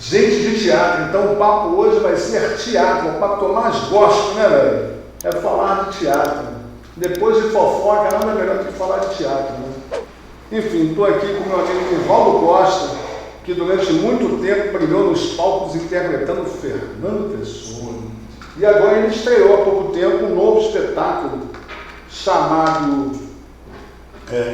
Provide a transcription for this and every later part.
gente de teatro. Então o papo hoje vai ser teatro, o papo que eu mais gosto, né, velho? É falar de teatro. Depois de fofoca, nada melhor que falar de teatro, né? Enfim, estou aqui com meu amigo Nivaldo Costa, que durante muito tempo brilhou nos palcos interpretando Fernando Pessoa. E agora ele estreou há pouco tempo um novo espetáculo chamado,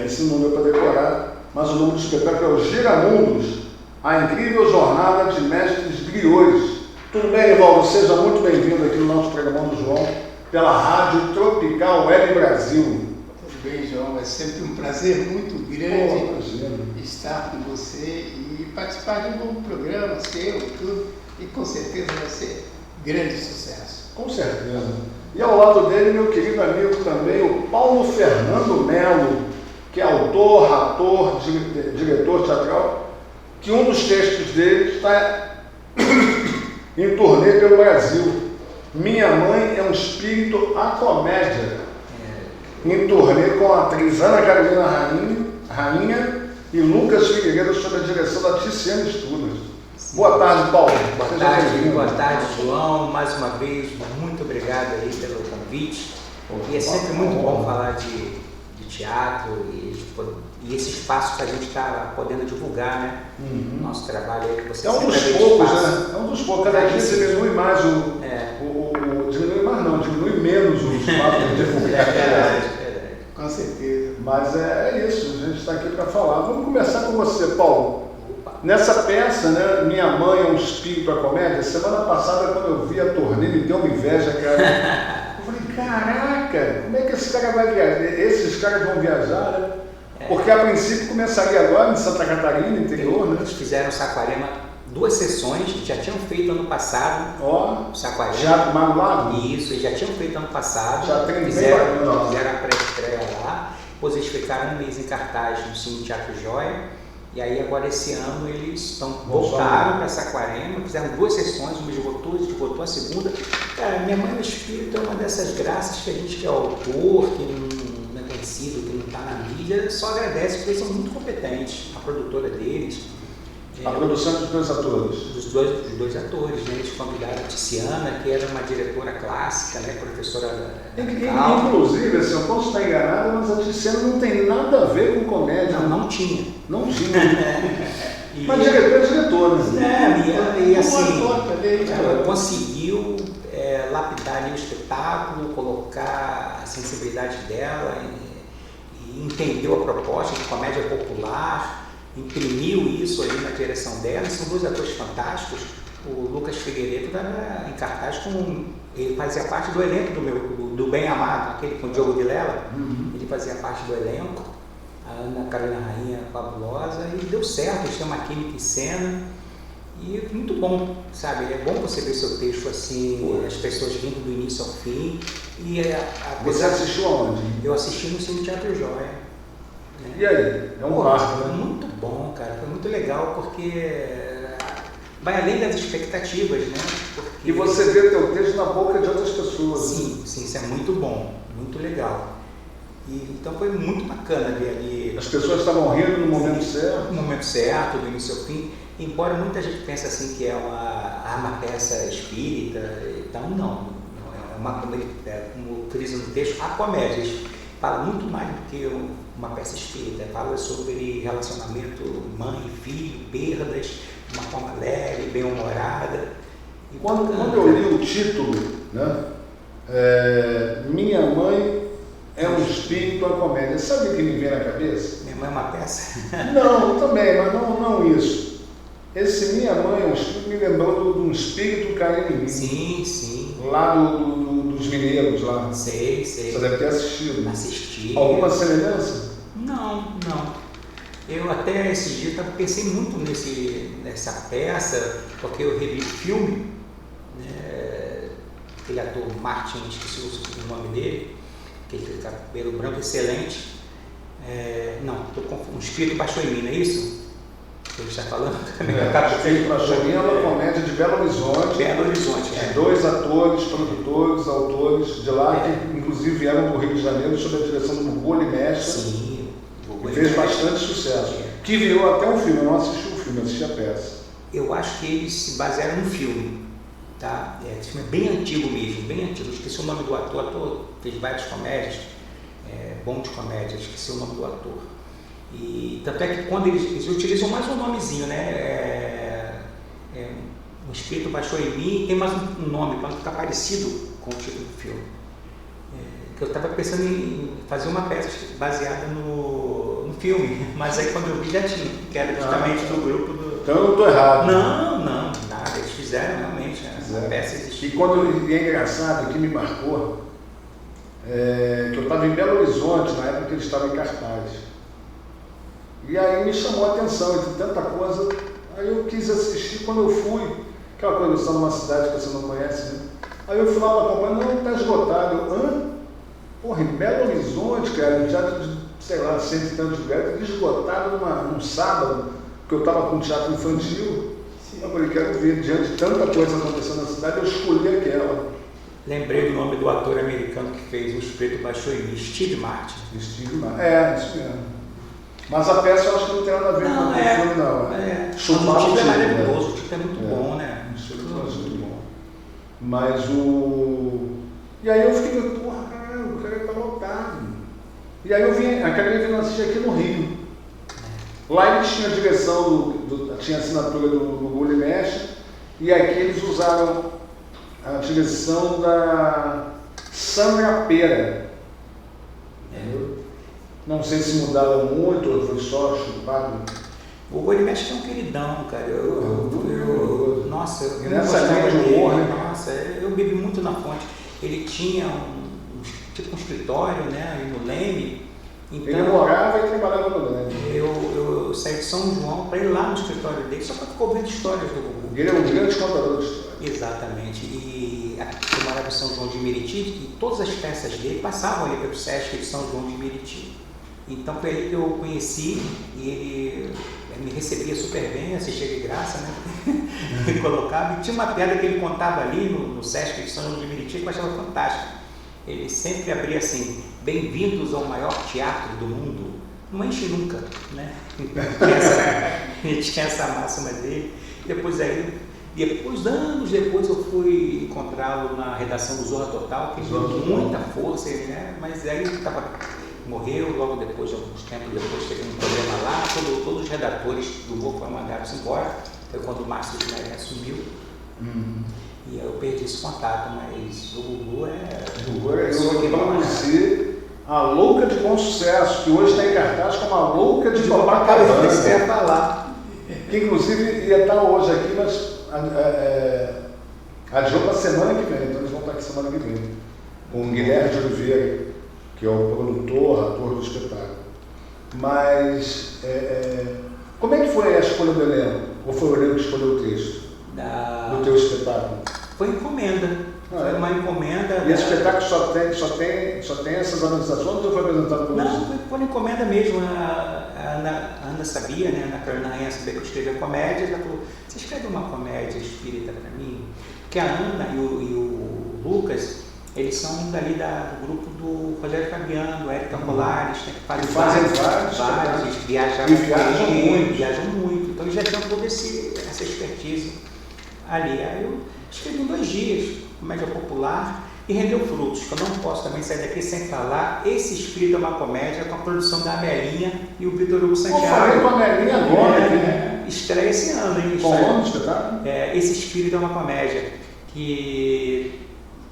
esse não deu para decorar, mas o nome do espetáculo é o Giramundos, a incrível jornada de mestres griots. Tudo bem, Nivaldo? Seja muito bem-vindo aqui no nosso programa do João, pela Rádio Tropical Web Brasil. Tudo bem, João? É sempre um prazer muito grande estar com você e participar de um novo programa seu, tudo, e com certeza vai ser grande sucesso. Com certeza. E ao lado dele, meu querido amigo também, o Paulo Fernando Melo, que é autor, ator, diretor teatral, que um dos textos dele está em turnê pelo Brasil. Minha Mãe é um Espírito à Comédia, em turnê com a atriz Ana Carolina Rainha e Lucas Figueiredo, sob a direção da Tiziane Studas. Boa tarde, Paulo. Boa tarde, João. Mais uma vez, muito obrigado aí pelo convite. E é sempre muito bom falar de teatro e esse espaço que a gente está podendo divulgar, né? Nosso trabalho aí que você é um dos poucos, né? É um dos poucos. Cada dia diminui mais diminui menos o espaço de divulgar. Verdade. Com certeza. Mas é isso, a gente está aqui para falar. Vamos começar com você, Paulo. Nessa peça, né, Minha Mãe é um Espírito à Comédia, semana passada, quando eu vi a turnê, me deu uma inveja, cara. Eu falei, caraca, como é que esse cara vai viajar? Esses caras vão viajar, né? Porque a princípio começaria agora em Santa Catarina, interior, né? Eles fizeram Saquarema 2 sessões, já tinham feito ano passado. Saquarema. Já Manuado? Isso, eles já tinham feito ano passado. Já fizeram a pré-estreia lá. Depois eles ficaram um mês em cartaz no Cine Teatro Joia. E aí agora esse ano eles voltaram para Saquarema, fizeram 2 sessões, uma esgotou a segunda. Cara, Minha Mãe no Espírito é uma dessas graças que a gente que é autor, que não é conhecido, que não está na mídia, só agradece porque eles são muito competentes. A produtora deles. A produção dos 2 atores. Dos dois atores, né? Eles convidaram a Tiziana, que era uma diretora clássica, né? Professora. Inclusive, assim, eu posso estar enganado, mas a Tiziana não tem nada a ver com comédia. Não tinha. Não tinha. Mas diretor é diretor, né? E assim, ela conseguiu lapidar ali o espetáculo, colocar a sensibilidade dela e entendeu a proposta de comédia popular. Imprimiu isso ali na direção dela. São 2 atores fantásticos. O Lucas Figueiredo estava em cartaz ele fazia parte do elenco do Bem Amado, aquele com o Diogo Vilela. Ele fazia parte do elenco. A Ana Carolina Rainha fabulosa, e deu certo, eles têm uma química em cena. E muito bom, sabe? É bom você ver seu texto assim, as pessoas vindo do início ao fim. Você assistiu aonde? Eu assisti no Cine Teatro Joia. E aí? É um marco, né? Muito bom, cara. Foi muito legal porque vai além das expectativas, né? E você vê teu texto na boca de outras pessoas. Sim, isso é muito bom, muito legal. Então foi muito bacana ver ali. As pessoas estavam rindo no momento certo. No momento certo, do início ao fim. Embora muita gente pense assim que é uma peça espírita, então não. É como frisa no texto, a comédia fala muito mais do que uma peça espírita, fala sobre relacionamento mãe e filho, perdas, de uma forma leve, bem-humorada. Quando eu li o título, né, Minha Mãe é um Espírito à Comédia, sabe o que me vem na cabeça? Minha Mãe é uma peça? Não, também, mas não isso. Esse Minha Mãe é um Espírito me lembrou de um espírito caindo em mim. Sim. Lá dos mineiros lá. Sei. Você deve ter assistido. Assisti. Alguma semelhança? Não. Eu até esses dias pensei muito nessa peça, porque eu revi o filme, né, aquele ator Martin, esqueci o nome dele, aquele cabelo branco excelente. Estou com um Espírito Baixou em Mim, não é isso? Que a gente está falando? Espírito Baixou em Mim é uma comédia de Belo Horizonte. De 2 atores, produtores, autores de lá, que inclusive vieram do Rio de Janeiro sob a direção do Boli Mestre. Sim. E fez bastante sucesso. Que virou até um filme, eu não assisti o filme, assisti a peça. eu acho que eles se basearam no filme, tá? Esse filme é bem antigo mesmo, bem antigo. Eu esqueci o nome do ator, o ator fez várias comédias, bom de comédia, esqueci o nome do ator. E tanto é que quando eles utilizam mais um nomezinho, né? O Espírito Baixou em Mim, tem mais um nome para não ficar parecido com o título do filme. Que eu estava pensando em fazer uma peça baseada no filme, mas aí quando eu vi já tinha, que era justamente do grupo do... Então eu não estou errado. Não, nada, eles fizeram realmente, a peça existiu. E é engraçado, o que me marcou, que eu estava em Belo Horizonte, na época que ele estava em cartaz. E aí me chamou a atenção, entre tanta coisa, aí eu quis assistir. Quando eu fui, aquela coisa, eu estou numa cidade que você não conhece, né? Aí eu fui lá para acompanhar, não, está esgotado. Eu, porra, em Belo Horizonte, cara, um teatro de, sei lá, 100 e tantos lugares, esgotado num sábado, que eu estava com um teatro infantil. Sim. Eu falei, quero ver, diante de tanta coisa acontecendo na cidade, eu escolhi aquela. Lembrei do nome do ator americano que fez O Espírito Baixou em Mim, Steve Martin. Steve Martin, isso mesmo. Mas a peça eu acho que não tem nada a ver com o filme, não. Mas o título é maravilhoso, o título é muito bom, né? O título é muito bom. Mas E aí eu fiquei, porra, caralho, o cara tá lotado. E aí eu acabei vindo assistir aqui no Rio. Lá eles tinham a direção, tinha a assinatura do Google Mesh, e aqui eles usaram a direção da Sandra Pera. Não sei se mudaram muito ou foi só chupado. O Golimesh é um queridão, cara. Nossa, eu nessa linha de humor, né? Nossa, eu bebi muito na fonte. Ele tinha tipo um escritório, né, aí no Leme. Então, ele morava e trabalhava no Leme. Eu saí de São João para ir lá no escritório dele só para ficar ouvindo histórias do Gugu. Ele é um grande contador de histórias. Exatamente. E eu morava em São João de Meriti e todas as peças dele passavam ali pelo Sesc de São João de Meriti. Então foi aí que eu conheci e ele me recebia super bem, assistia de graça, né? Me colocava. E tinha uma piada que ele contava ali no Sesc de São João de Meriti que eu achava fantástica. Ele sempre abria assim: bem-vindos ao maior teatro do mundo. Não enche nunca, né? Ele tinha essa máxima dele. Anos depois eu fui encontrá-lo na redação do Zorra Total, que deu muita força, né? Mas aí ele morreu, logo depois, alguns tempos depois, teve um problema lá, todos os redatores do Humor foram mandados embora. Foi quando o Márcio de Maria assumiu. E eu perdi esse contato, mas o Gugu eu conheci a Louca de Bom Sucesso, que hoje está em cartaz como a Louca de Copacabana. Isso ia falar. Que inclusive ia estar hoje aqui, mas adiou para a semana que vem, então eles vão estar aqui semana que vem. Com o Guilherme de Oliveira, que é o produtor, ator do espetáculo. Mas como é que foi a escolha do elenco? Ou foi o elenco que escolheu o texto do teu espetáculo? Foi encomenda. Foi uma encomenda. E esse espetáculo só tem essas apresentações ou foi apresentado por você? Não, foi por encomenda mesmo. A Ana sabia, né? A Ana Carolina Rainha sabia que eu escrevia comédia. Ela falou: você escreve uma comédia espírita para mim? Porque a Ana e o Lucas, eles são dali do grupo do Rogério Fabiano, do Érica Colares, né, que fazem vários, eles viajam muito. Então eles já tinham toda essa expertise ali. Aí eu escrevi em 2 dias, comédia popular, e rendeu frutos. Eu não posso também sair daqui sem falar. Esse Espírito é uma comédia com a produção da Amelinha e o Vitor Hugo Santiago. Eu falei com a Amelinha agora. Estreia esse ano, hein? Qual o nome do espetáculo? Esse Espírito é uma comédia que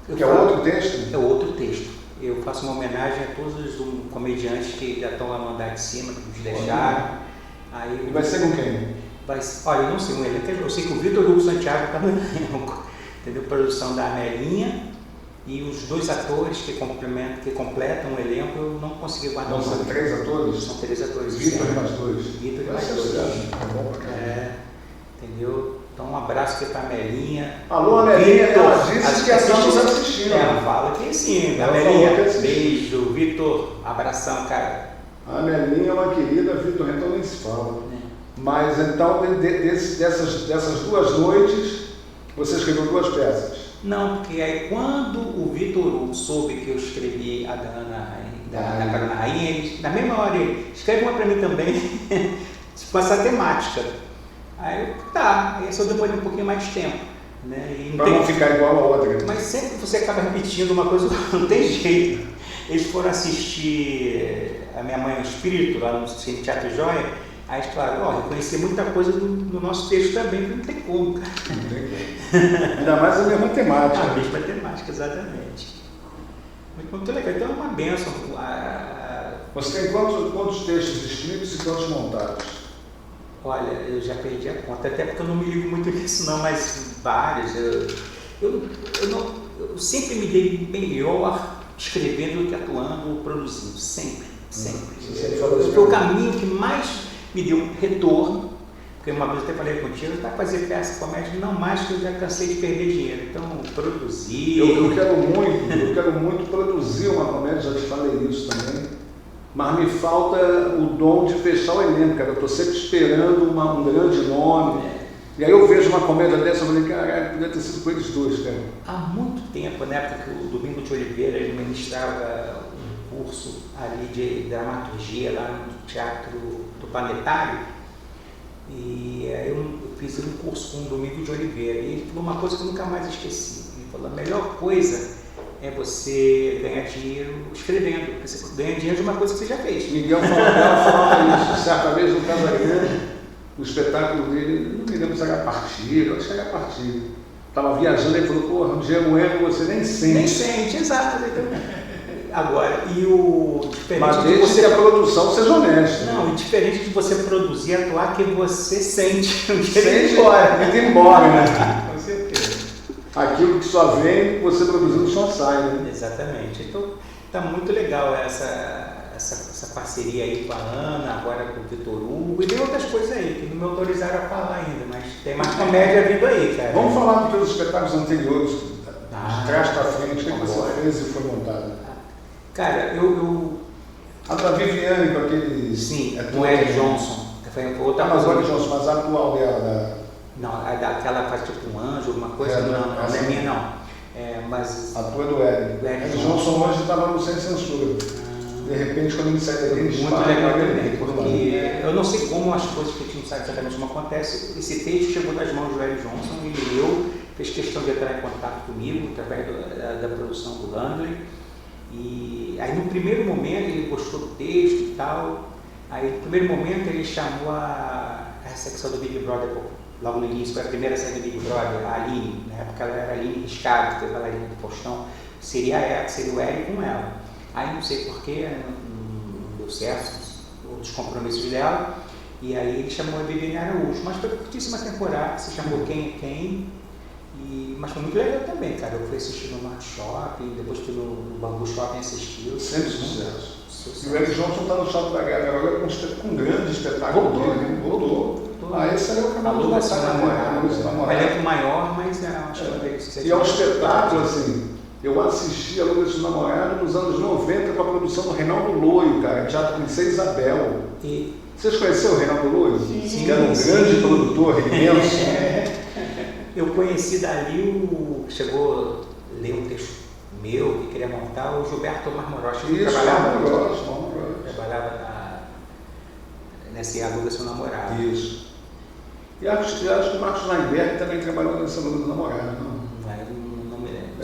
é outro texto? É outro texto. Eu faço uma homenagem a todos os comediantes que já estão lá no andar de cima, que nos deixaram. E vai ser com quem? Olha, eu não sei, eu sei que o Vitor Hugo Santiago está no elenco. Entendeu? Produção da Amelinha e os 2 atores que completam o elenco, eu não consegui guardar. Não, são 3 atores? São 3 atores. Vitor e mais 2. Vitor e mais 2. Bom pra caramba. Entendeu? Então, um abraço aqui para a Amelinha. Alô, Amelinha, ela disse que estamos assistindo. Ela fala que sim, Amelinha. Beijo, Vitor, abração, cara. A Amelinha é uma querida, Vitor, então nem se fala. Mas então, dessas 2 noites, você escreveu 2 peças? Não, porque aí quando o Vitor Hugo soube que eu escrevi a da Carolina Rainha, ele, na mesma hora ele escreve uma para mim também, com essa temática. Aí aí eu demorei um pouquinho mais de tempo. Né? Para não ficar igual a outra. Mas sempre você acaba repetindo uma coisa, não tem jeito. Eles foram assistir A Minha Mãe é um Espírito, lá no Cine Teatro Joia, aí eles falaram, reconheci muita coisa do nosso texto também, que não tem como, cara. Não tem como. Ainda mais a mesma temática. A mesma temática, exatamente. Muito legal, então é uma bênção. Você tem quantos textos escritos e quantos montados? Olha, eu já perdi a conta, até porque eu não me ligo muito nisso não, mas vários. Eu sempre me dei melhor escrevendo do que atuando ou produzindo, sempre. Foi o caminho que mais me deu um retorno, porque uma vez eu até falei contigo, para fazer peça comédia, não mais, que eu já cansei de perder dinheiro, então produzir... Eu quero muito produzir uma comédia, já te falei isso também. Mas me falta o dom de fechar o elenco, cara. Eu estou sempre esperando um grande nome. E aí eu vejo uma comédia dessa e falei, caralho, podia ter sido com eles dois, cara. Há muito tempo, na época que o Domingo de Oliveira ele ministrava um curso ali de dramaturgia lá no Teatro do Planetário, e aí eu fiz um curso com o Domingo de Oliveira, e ele falou uma coisa que eu nunca mais esqueci. Ele falou, a melhor coisa é você ganhar dinheiro escrevendo, porque você ganha dinheiro de uma coisa que você já fez. Miguel falava isso, certa vez no Casagrande, o espetáculo dele, não me lembro se era partilha, eu acho que era partilha. Estava viajando e falou, porra, um dia não é que você nem sente. Nem sente, exato. Agora, e o diferente mas desde de você... que a produção seja honesta. Não, e diferente de você produzir e atuar, que você sente o que sente ele embora. Ele embora, né? Com certeza. Aquilo que só vem, você produzindo só sai, né? Exatamente. Então, está muito legal essa parceria aí com a Ana, agora com o Vitor Hugo, e tem outras coisas aí que não me autorizaram a falar ainda, mas tem mais comédia vindo aí, cara. Vamos falar dos teus espetáculos anteriores, de trás para frente, o que você fez e foi montado? Cara, A da Viviane com aquele... Sim, com o Eric Johnson. Foi outra coisa. Mas Johnson, mas a atual dela... Não, aquela faz tipo um anjo, alguma coisa, não é minha não. Mas... A tua é do Eric. Eric Johnson hoje estava no Sem Censura. De repente, quando ele sai daqui, ele muito legal também, porque eu não sei como as coisas que a gente não sabe exatamente como acontece. Esse texto chegou das mãos do Eric Johnson e fez questão de entrar em contato comigo através da produção do Landry. E aí no primeiro momento ele gostou do texto e tal. Aí no primeiro momento ele chamou a secção do Big Brother, logo no início, foi a primeira série do Big Brother, a Aline, na época ela era a Aline Riscado, que foi a bailarina do Faustão, seria o Eric com ela. Aí não sei porquê, não deu certo, os compromissos dela, e aí ele chamou a Viviane Araújo, mas foi curtíssima temporada, se chamou Quem é Quem, mas foi muito legal também, cara. Eu fui assistir no Mart Shopping, depois fui no Bambu Shopping assistir. Sempre sucesso. E o Eric Johnson está no Shopping da Gávea agora com um grande espetáculo. Voltou. Esse aí é o caminho do namorado. Um elenco maior, mas acho que E é um espetáculo, assim, eu assisti a Lua do Namorado nos anos 90 com a produção do Reinaldo Loio, cara, Teatro Princesa Isabel. Vocês conheceram o Reinaldo Loio? Sim. Que era um grande produtor, imenso. Eu conheci dali chegou a ler um texto meu que queria montar, o Gilberto Marmorocha. Isso, trabalhava nessa Aluga Seu Namorado. Isso. E acho que o Marcos Weinberg também trabalhou nessa Aluga do Namorado, não? Não me lembro. O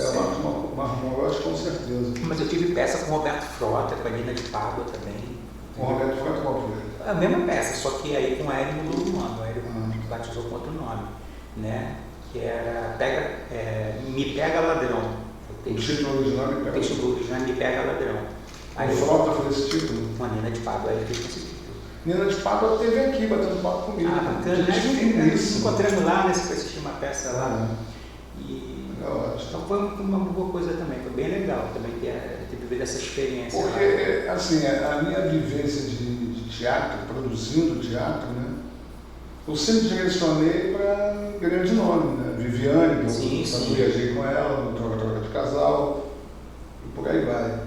Marcos Marmorocha, com certeza. Mas eu tive peça com o Roberto Frota, com a Nina de Pádua também. Com o Roberto Frota, qual foi? A mesma peça, só que aí com o Hélio mudou o nome, o Hélio batizou com outro nome, né? Que era Me Pega Ladrão. O título original Me Pega. O título original Me Pega Ladrão. Aí o Frota foi esse título? Com a Nina de Pádua, aí fez esse título. Nina de Pádua esteve aqui batendo papo comigo. Bacana, nós encontramos lá, né? Você foi assistir uma peça lá. Então foi uma boa coisa também, foi bem legal também ter vivido essa experiência. Porque, assim, a minha vivência de teatro, produzindo teatro, né? Eu sempre direcionei para grande nome, né? Viviane, que eu viajei com ela, no Troca de Casal, e por aí vai.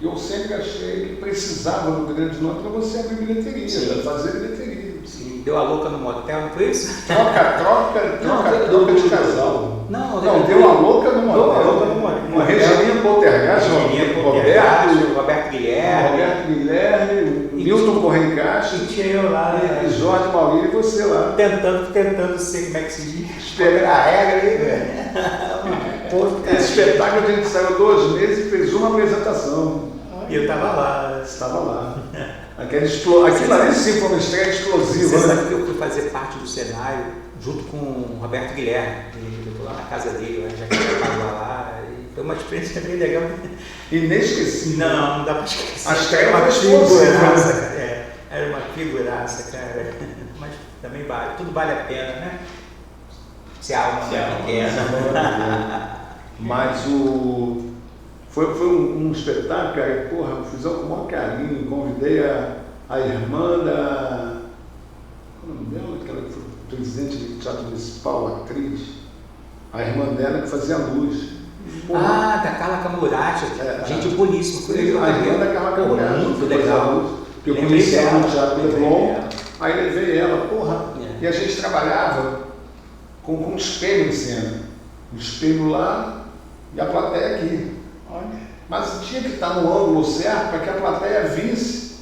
E eu sempre achei que precisava do grande nome para você abrir bilheteria, fazer bilheteria. Sim, deu a louca no motel, não foi isso? Troca de casal. Não, deu a louca no motel. Deu a louca no motel. Uma Regininha Poltergeist, Roberto Guilherme, Milton Correia Castro, e tinha eu lá, e Jorge Maurício e você lá. tentando ser, como é que se diz? A regra aí. Esse espetáculo a gente saiu 2 meses e fez uma apresentação. E eu estava lá. Você estava lá. Aquilo ali sim foi uma estreia explosiva. Você sabe que eu fui fazer parte do cenário junto com o Roberto Guilherme. Eu estou lá na casa dele, já que ele estava lá. Foi uma experiência bem legal. Inesquecível. Não dá para esquecer. A estreia era uma figuraça, cara. Era uma figuraça, cara. Mas também vale, tudo vale a pena, né? Se a alma é pequena. Mas foi um espetáculo, cara, porra, fizemos com o maior carinho, convidei a irmã da... Qual é o nome dela? Aquela que foi presidente do Teatro Municipal, atriz. A irmã dela que fazia luz. Porra. Da Carla Camurati, gente boníssima. A irmã da Carla Camurati. Muito legal. Porque eu conheci ela no Teatro Leblon, aí levei ela, porra. E a gente trabalhava com um espelho em cena. Um espelho lá e a plateia aqui. Mas tinha que estar no ângulo certo para que a plateia visse,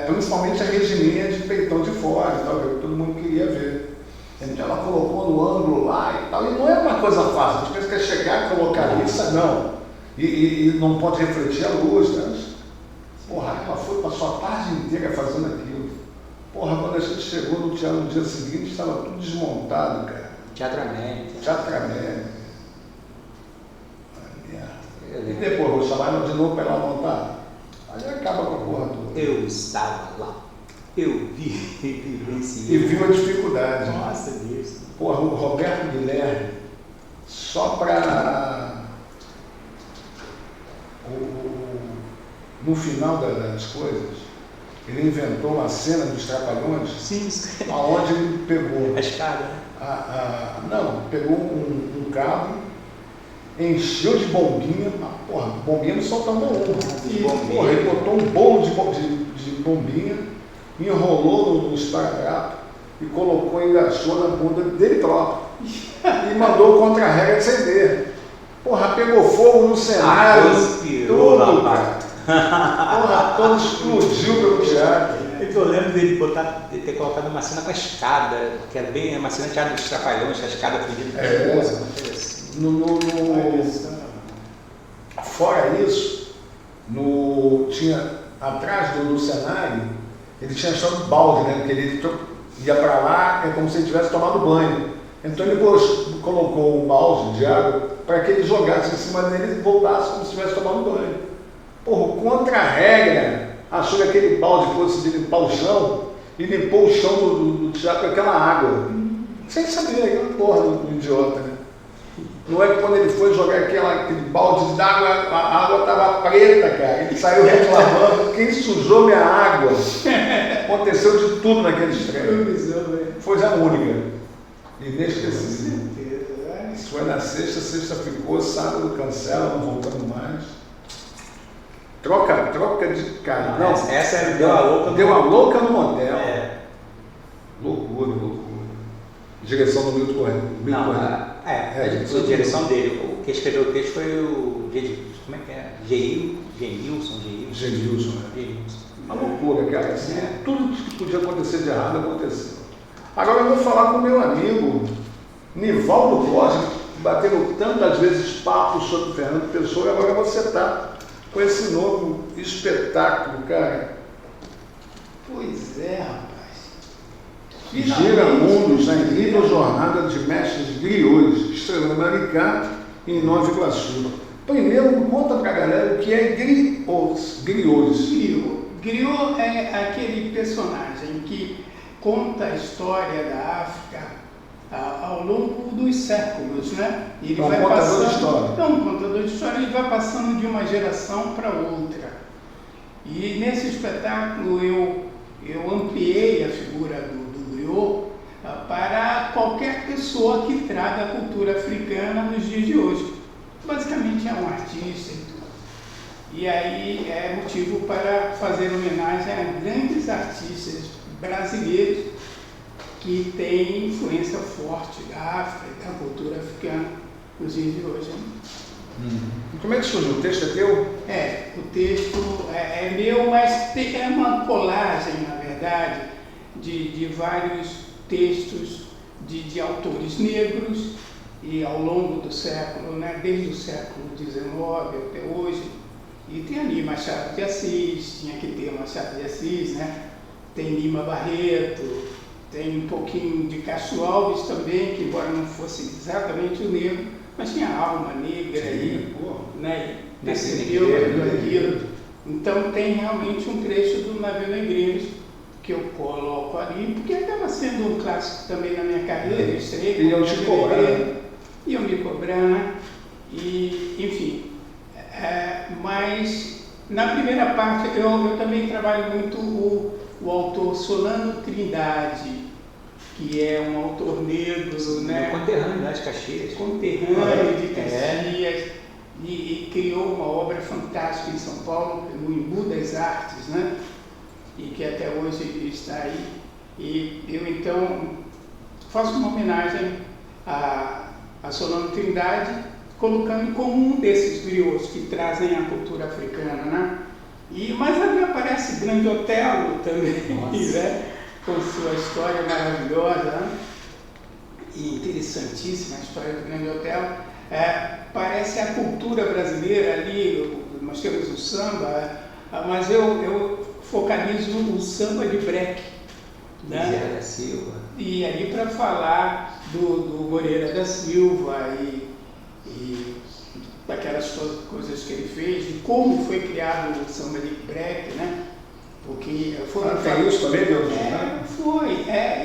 principalmente a Regininha de peitão de fora, e tal, que todo mundo queria ver. Então ela colocou no ângulo lá e tal, e não é uma coisa fácil, a gente pensa que é chegar e colocar isso, não. E não pode refletir a luz, né? Porra, ela foi, passou a tarde inteira fazendo aquilo. Porra, quando a gente chegou no teatro no dia seguinte, estava tudo desmontado, cara. Teatro América. Teatro América. E depois, vou chamar ela de novo para ela montar. Aí acaba com a porra toda. Eu estava lá. Eu vivenciei. E viu a dificuldade. Nossa, Deus. Porra, o Roberto Guilherme, só para... No final das coisas, ele inventou uma cena dos Trapalhões. Sim. Onde ele pegou... A escada, né? Não, pegou um cabo, encheu de bombinha, porra, bombinha não solta uma onda. Porra, ele botou um bolo de bombinha, enrolou no esparadrapo e colocou, enganchou na bunda dele próprio. E mandou o contra-regra acender. Porra, pegou fogo no cenário. Tudo, cara. Porra, todo explodiu pelo teatro. Eu lembro dele ter colocado uma cena com a escada, que era bem uma cena de teatro dos Trapalhões, a escada fundida com música, uma coisa assim. Fora isso, tinha atrás do cenário, ele tinha achado balde, né? Porque ele ia para lá, é como se ele tivesse tomado banho. Então ele colocou um balde de água para que ele jogasse em cima dele e voltasse como se tivesse tomado banho. Porra, contra-regra, achou que aquele balde fosse de limpar o chão e limpou o chão do teatro com aquela água. Sem saber, aquela porra do idiota, né? Não é que quando ele foi jogar aquele balde d'água, a água estava preta, cara. Ele saiu reclamando, quem sujou minha água? Aconteceu de tudo naquele estreia. Foi a única. Inesquecível. Isso foi na sexta ficou, sábado cancela, não voltamos mais. Troca de cara. Não, essa deu a louca. Deu a louca no motel. Loucura. Direção do Milton Correia. A direção dele. O que escreveu o texto foi o... Como é que é? Genilson. Uma loucura, cara. Assim, tudo que podia acontecer de errado aconteceu. Agora eu vou falar com o meu amigo Nivaldo Costa, batendo tantas vezes papos sobre Fernando Pessoa, e agora você está com esse novo espetáculo, cara. Pois é, rapaz. Gira mundos, a incrível jornada de mestres griots, estrelando Maricá em Nova Iguaçu. Primeiro, conta pra galera o que é griots. Griot é aquele personagem que conta a história da África ao longo dos séculos, né? Ele vai contador de história. Um contador de história, ele vai passando de uma geração para outra. E nesse espetáculo eu ampliei a figura do griot para qualquer pessoa que traga a cultura africana nos dias de hoje. Basicamente é um artista e tudo. E aí é motivo para fazer homenagem a grandes artistas brasileiros que têm influência forte da África e da cultura africana nos dias de hoje. Como é que surgiu? O texto é teu? O texto é meu, mas é uma colagem, na verdade, de vários textos de autores negros, e ao longo do século, né, desde o século XIX até hoje. E tem ali Machado de Assis, tinha que ter Machado de Assis, né? Tem Lima Barreto, tem um pouquinho de Castro Alves também, que embora não fosse exatamente o negro, mas tinha alma negra aí, né? Percebeu aquilo. Então tem realmente um trecho do Navio Negreiros que eu coloco ali, porque acaba sendo um clássico também na minha carreira. E eu te cobrar. Iam me cobrar, né? E, enfim. Mas na primeira parte eu também trabalho muito o autor Solano Trindade, que é um autor negro, né? Conterrâneo de Caxias. Conterrâneo de Caxias, e criou uma obra fantástica em São Paulo, no Embu das Artes, né? E que até hoje está aí. E eu então faço uma homenagem a Solano Trindade, colocando em comum desses griots que trazem a cultura africana, né? Mas ali aparece Grande Otelo também, né? Com sua história maravilhosa, né? E interessantíssima a história do Grande Otelo. Parece a cultura brasileira ali, nós temos o samba, mas eu focalizo o samba de breque, né? Moreira da Silva. E ali para falar do Moreira da Silva e daquelas coisas que ele fez, de como foi criado o samba de breque, né? Porque tem isso também, Deus, né?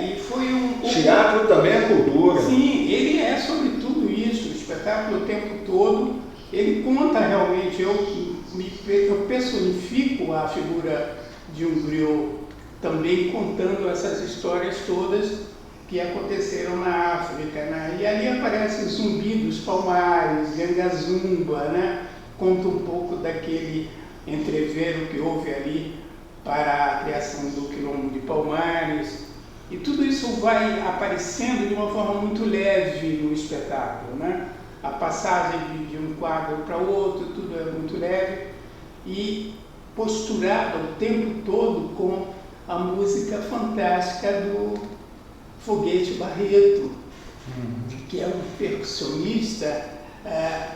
E foi um... Teatro também é cultura. Sim, ele é sobre tudo isso, o espetáculo o tempo todo, ele conta realmente, eu personifico a figura de um griot, também contando essas histórias todas que aconteceram na África, né? E ali aparece Zumbi dos Palmares, Gangazumba, né? Conta um pouco daquele entrevero que houve ali para a criação do Quilombo de Palmares. E tudo isso vai aparecendo de uma forma muito leve no espetáculo, né? A passagem de um quadro para o outro, tudo é muito leve e posturado o tempo todo com a música fantástica do Foguete Barreto, que é um percussionista,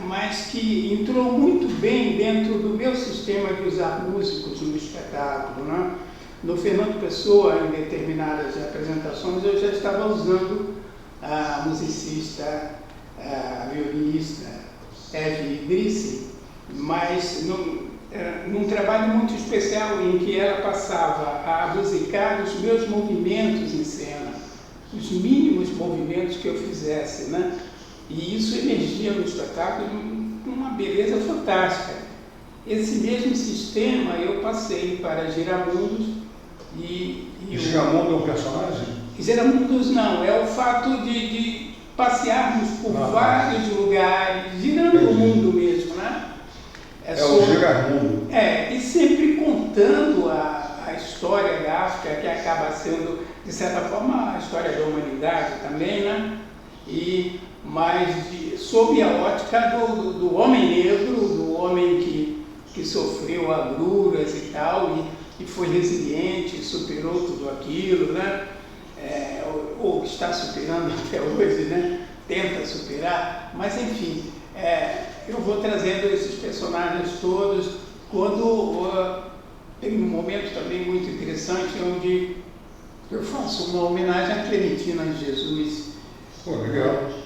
mas que entrou muito bem dentro do meu sistema de usar músicos no espetáculo, né? No Fernando Pessoa, em determinadas apresentações, eu já estava usando a musicista, a violinista Eve Idrissi, mas num trabalho muito especial em que ela passava a musicar os meus movimentos em cena, os mínimos movimentos que eu fizesse, né? E isso emergia no espetáculo de uma beleza fantástica. Esse mesmo sistema eu passei para Giramundos e Giramundo é um personagem? Giramundos não, é o fato de passearmos por vários lugares, girando o mundo mesmo, né? O Giramundo. E sempre contando a história da África, que acaba sendo, de certa forma, a história da humanidade também, né? Mas sob a ótica do homem negro, do homem que sofreu agruras e tal, e foi resiliente, superou tudo aquilo, né? Ou está superando até hoje, né? Tenta superar, mas enfim, eu vou trazendo esses personagens todos, quando tem um momento também muito interessante, onde eu faço uma homenagem à Clementina de Jesus. Pô, legal.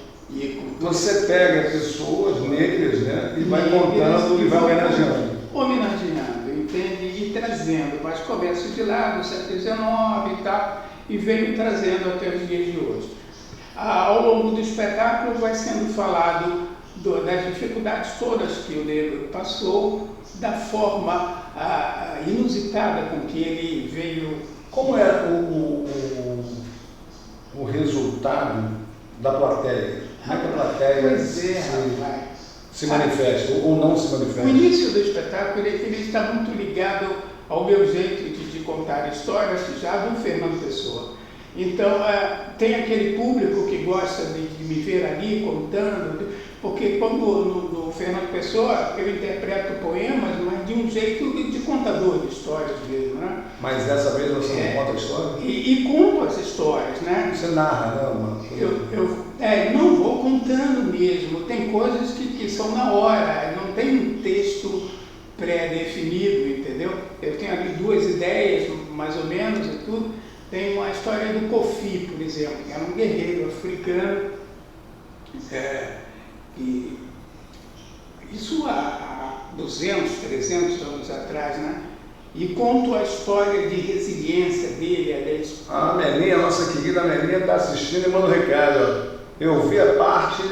Você pega pessoas negras, né, e vai contando e vai homenageando. Homenageando, entende? E trazendo, mas começo de lá, do século XIX e tal, e venho trazendo até os dias de hoje. Ao longo do espetáculo vai sendo falado das dificuldades todas que o negro passou, da forma inusitada com que ele veio. Como é o resultado da plateia? Como é que a plateia se manifesta ou não se manifesta? O início do espetáculo ele está muito ligado ao meu jeito de contar histórias, já do Fernando Pessoa. Então, tem aquele público que gosta de me ver ali contando, porque quando no Fernando Pessoa eu interpreto poemas, mas de um jeito de contador de histórias mesmo, né? Mas dessa vez você não conta a história? E conto as histórias, né? Você narra, né? Não vou contando mesmo, tem coisas que são na hora, não tem um texto pré-definido, entendeu? Eu tenho ali 2 ideias, mais ou menos, e tudo. Tem uma história do Kofi, por exemplo, que era um guerreiro africano, e isso há 200, 300 anos atrás, né? E conto a história de resiliência dele, aliás. A Melinha, nossa querida Melinha, está assistindo e manda um recado. Ó. Eu vi a parte,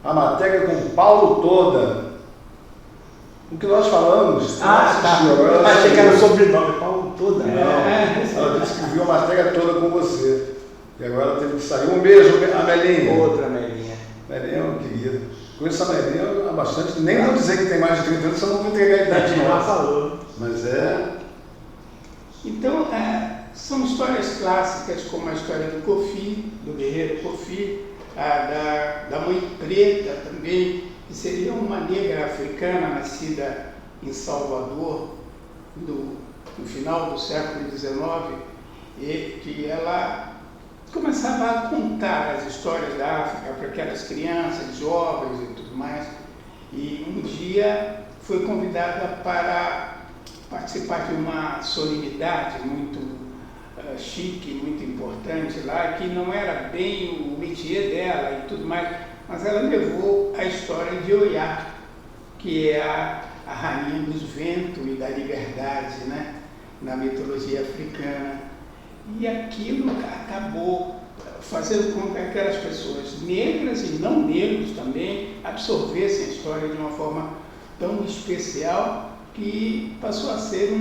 a matéria com Paulo Toda. O que nós falamos. Tá. Achei que era o sobrenome, Paulo Toda. Ela disse que viu a matéria toda com você. E agora ela teve que sair. Um beijo, a Melinha. Outra Melinha. Melinha é uma querida. Conheço a Melinha há bastante. Nem vou dizer que tem mais de 30 anos, senão não vou entregar a idade não. Ela falou. Mas Então, são histórias clássicas, como a história do Kofi, do guerreiro Kofi, da Mãe Preta também, que seria uma negra africana nascida em Salvador no final do século XIX, e que ela começava a contar as histórias da África para aquelas crianças, jovens e tudo mais. E um dia foi convidada para participar de uma solenidade muito chique, muito importante lá, que não era bem o métier dela e tudo mais, mas ela levou a história de Oiá, que é a rainha dos ventos e da liberdade, né, na mitologia africana. E aquilo acabou fazendo com que aquelas pessoas negras e não negros também absorvessem a história de uma forma tão especial que passou a ser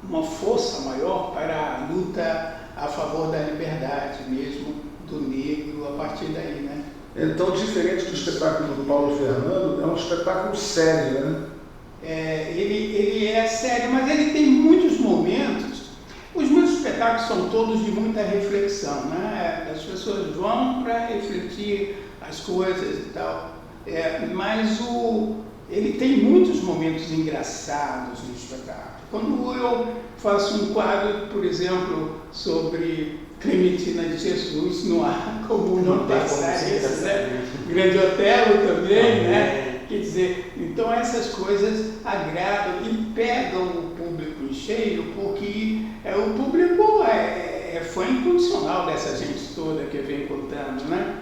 uma força maior para a luta a favor da liberdade mesmo do negro a partir daí, né? Então, diferente do espetáculo do Paulo Fernando, é um espetáculo sério, né? Ele é sério, mas ele tem muitos momentos. Os meus espetáculos são todos de muita reflexão, né? As pessoas vão para refletir as coisas e tal. Mas ele tem muitos momentos engraçados no espetáculo. Quando eu faço um quadro, por exemplo, sobre Clementina de Jesus, não há como não passar isso, né? Grande Otelo também, né? Quer dizer, então essas coisas agradam e pegam o público em cheio, porque o público é fã incondicional dessa gente toda que vem contando, né?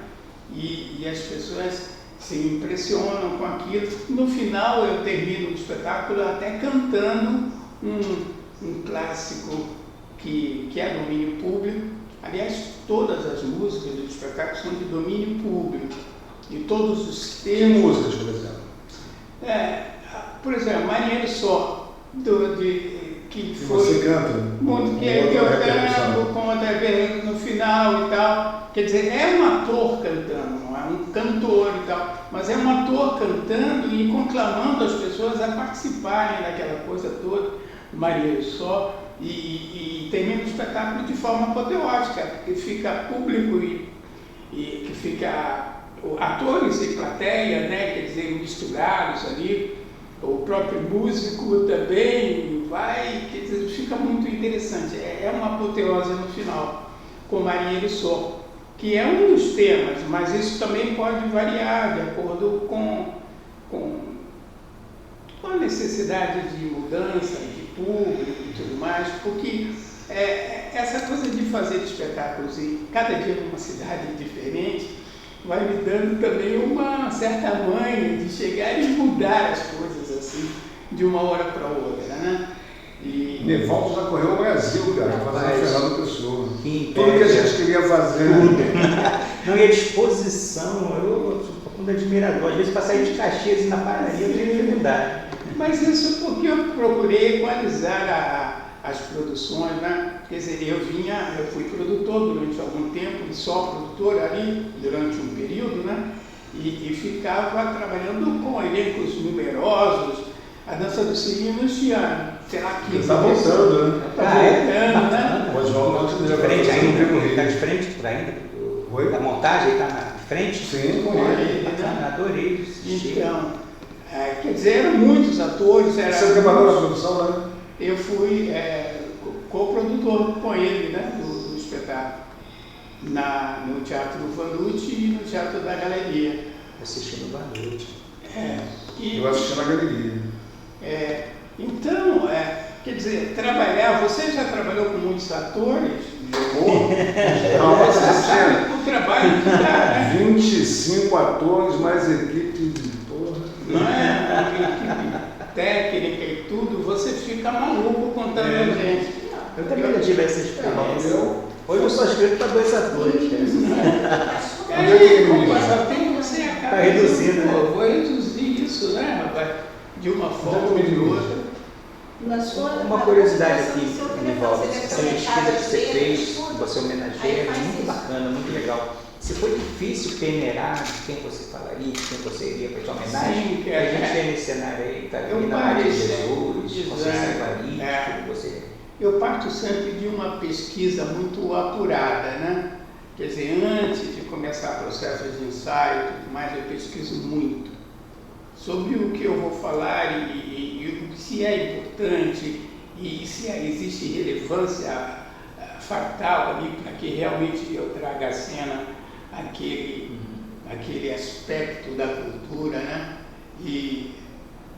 E as pessoas se impressionam com aquilo. No final eu termino o espetáculo até cantando um clássico que é domínio público. Aliás, todas as músicas do espetáculo são de domínio público. E todos os Que temas... músicas, por exemplo? Por exemplo, Marinheiro Só, que foi... Você canta? Que eu canto, conta no final e tal. Quer dizer, é um ator cantando, não é um cantor e tal, mas é um ator cantando e conclamando as pessoas a participarem daquela coisa toda, Marinheiro Só, e termina o espetáculo de forma apoteótica, porque fica público e que fica atores e plateia, né, quer dizer, misturados ali, o próprio músico também vai, quer dizer, fica muito interessante. É uma apoteose no final, com Marinheiro Só, que é um dos temas, mas isso também pode variar de acordo com a necessidade de mudança de público e tudo mais, porque essa coisa de fazer espetáculos em cada dia numa cidade diferente vai me dando também uma certa manha de chegar e mudar as coisas assim, de uma hora para outra, né? Nevaldo já correu o Brasil, cara, fazendo Fernando Pessoa. Tudo que a gente queria fazer. Não, e a disposição, eu sou profundo admirador. Às vezes, para sair de Caxias e na padaria, eu tenho dificuldade. Mas isso porque eu procurei equalizar as produções, né? Quer dizer, eu fui produtor durante algum tempo, e só produtor ali, durante um período, né? E ficava trabalhando com elencos numerosos. A Dança do Cirino este ano, será que... Está voltando, né? Está voltando, né? né? Oswaldo Montenegro. De frente ainda? Rio. Está de frente por ainda? Oi? Da montagem, está na frente? Sim, com Olha ele. ele, né? Bacana, adorei. Então, quer dizer, eram muitos atores. Você trabalhou na produção, né? Eu fui co-produtor com ele, né, do espetáculo, no Teatro Vanucci e no Teatro da Galeria. Assistindo Vanucci. Eu assisti na galeria. Então, quer dizer, você já trabalhou com muitos atores? Você sabe o trabalho que dá, né? 25 atores, mais equipe de porra. Não é? Equipe técnica e tudo, você fica maluco contando a gente. Eu também já tive essa experiência. Hoje eu sou inscrito para 2 atores. Aí, com o passar do tempo, você acaba. Tá reduzindo, né? Vou reduzir isso, né, rapaz? De uma forma ou de outra. Uma curiosidade aqui, Nivaldo, essa pesquisa que você fez, que você homenageia, é muito bacana, muito legal. Se foi difícil peneirar de quem você falaria, de quem você iria prestar homenagem, Sim, a gente tem nesse cenário aí, Carolina Maria de Jesus, Conceição Evaristo, você... Eu parto sempre de uma pesquisa muito apurada, né? Quer dizer, antes de começar processos de ensaio e tudo mais, eu pesquiso muito sobre o que eu vou falar e se é importante e se existe relevância fatal ali para que realmente eu traga à cena aquele aspecto da cultura, né? E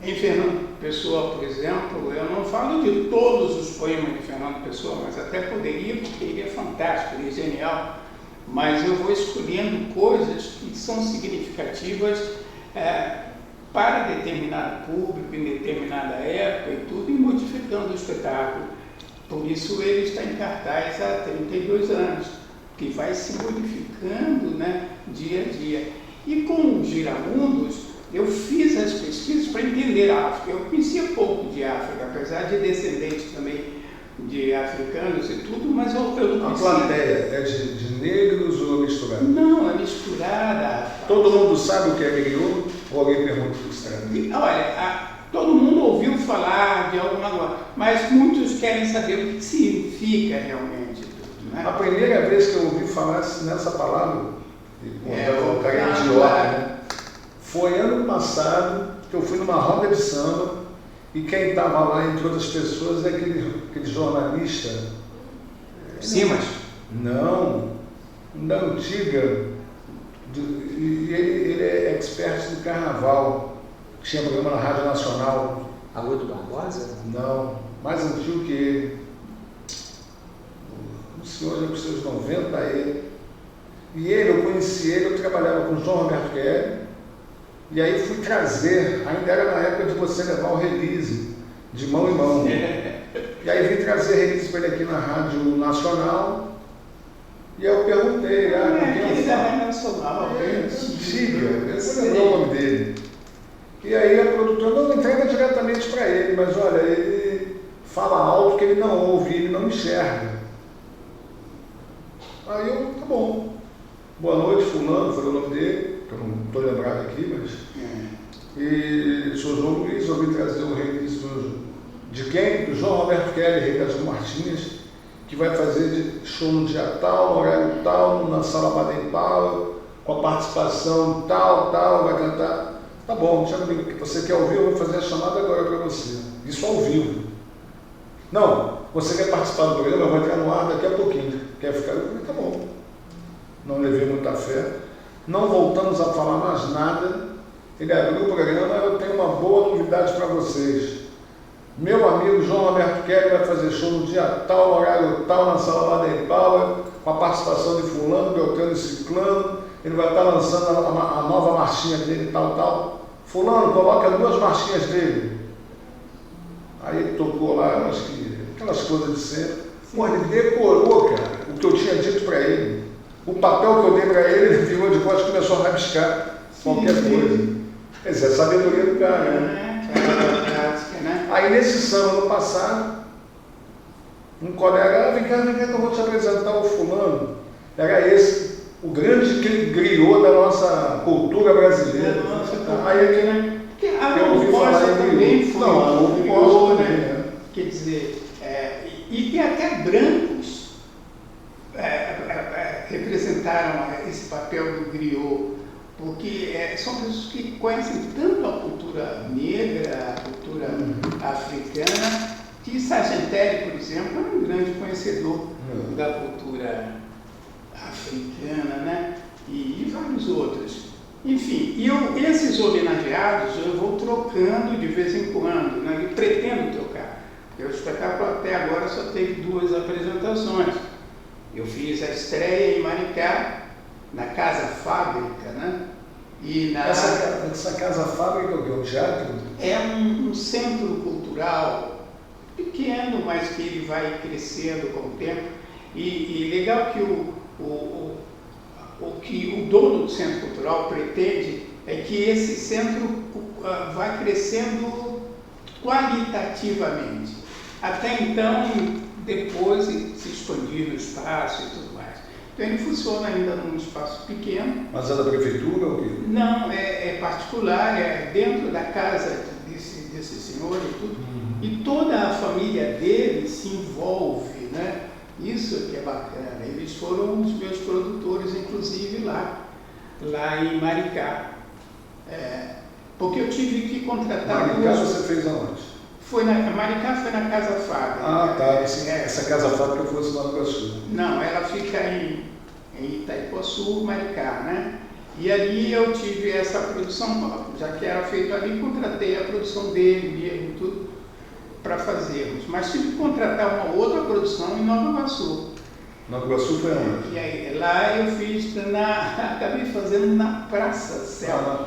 em Fernando Pessoa, por exemplo, eu não falo de todos os poemas de Fernando Pessoa, mas até poderia, porque ele é fantástico, ele é genial, mas eu vou escolhendo coisas que são significativas para determinado público, em determinada época e tudo, e modificando o espetáculo. Por isso ele está em cartaz há 32 anos, que vai se modificando, né, dia a dia. E com os Giramundos, eu fiz as pesquisas para entender a África. Eu conhecia pouco de África, apesar de descendente também de africanos e tudo, mas eu não conhecia. A plateia é de negros ou misturada? Não, é misturada. Todo mundo sabe o que é griot? Ou alguém pergunta o que se trata? Olha, todo mundo ouviu falar de alguma coisa, mas muitos querem saber o que significa realmente tudo, né? A primeira vez que eu ouvi falar nessa palavra, o né? Foi ano passado que eu fui numa roda de samba e quem estava lá, entre outras pessoas, é aquele jornalista. Simas? Não, da antiga. E ele é expert do carnaval, que tinha programa na Rádio Nacional. Haroldo Barbosa? Não, mais antigo que ele. O senhor já com seus 90 ele. E eu conheci ele, eu trabalhava com o João Roberto Kelly. E aí fui trazer, ainda era na época de você levar o release, de mão em mão. E aí vim trazer release para ele aqui na Rádio Nacional. E eu perguntei, quem da Rádio Nacional, antiga, eu vou lembrar o nome dele. E aí a produtora não entrega diretamente para ele, mas olha, ele fala alto que ele não ouve, ele não enxerga. Aí eu, tá bom. Boa noite, fulano, foi o nome dele, que eu não estou lembrado aqui, mas... E sou João Luiz, eu vim trazer o release de quem? Do João Roberto Kelly, rei das Martins, que vai fazer show no dia tal, no horário tal, na Sala Baden-Powell, com a participação tal, vai cantar. Tá bom, você quer ouvir? Eu vou fazer a chamada agora para você. Isso ao vivo. Não, você quer participar do programa? Eu vou entrar no ar daqui a pouquinho. Quer ficar? Eu falei, tá bom. Não levei muita fé. Não voltamos a falar mais nada. Ele abriu o programa, eu tenho uma boa novidade para vocês. Meu amigo João Roberto Kelly vai fazer show no dia tal, no horário tal, na Sala Baden-Powell, com a participação de fulano, Beltrano e Ciclano. Ele vai estar lançando a nova marchinha dele, tal. Fulano, coloca 2 marchinhas dele. Aí ele tocou lá, aquelas coisas de sempre. Pô, ele decorou, cara, o que eu tinha dito para ele. O papel que eu dei para ele, ele virou de costas e começou a rabiscar qualquer coisa. Quer dizer, a sabedoria do cara, né? Aí nesse samba no passado, um colega, vem cá que eu vou te apresentar o fulano. Era esse, o grande griot da nossa cultura brasileira. Aí aqui, né? Porque a Costa também foi um griot, né? Quer dizer, e tem até brancos representaram esse papel do griot, porque são pessoas que conhecem tanto a cultura negra, a cultura africana, que Sargentelli, por exemplo, é um grande conhecedor da cultura africana, né? E vários outros. Enfim, esses homenageados eu vou trocando de vez em quando, né? E pretendo trocar, porque o espetáculo até agora só teve 2 apresentações. Eu fiz a estreia em Maricá, na Casa Fábrica, né? E Essa Casa Fábrica é um teatro? É um centro cultural pequeno, mas que ele vai crescendo com o tempo. E legal que o que o dono do centro cultural pretende é que esse centro vai crescendo qualitativamente. Até então, depois se expandir no espaço e tudo mais. Então ele funciona ainda num espaço pequeno. Mas é da prefeitura ou o quê? Não, é particular, é dentro da casa desse senhor e tudo. E toda a família dele se envolve, né? Isso que é bacana. Eles foram os meus produtores, inclusive, lá em Maricá. Porque eu tive que contratar... Maricá você fez aonde? Maricá foi na Casa Fábrica. Ah, tá. Essa Casa Fábrica fosse lá no Iguaçu. Não, ela fica em Itaipuaçu, Maricá, né? E ali eu tive essa produção, já que era feito ali, contratei a produção dele mesmo, tudo, para fazermos. Mas tive que contratar uma outra produção em Nova Iguaçu. Nova Iguaçu foi onde? E aí, lá eu fiz, acabei fazendo na Praça Céu.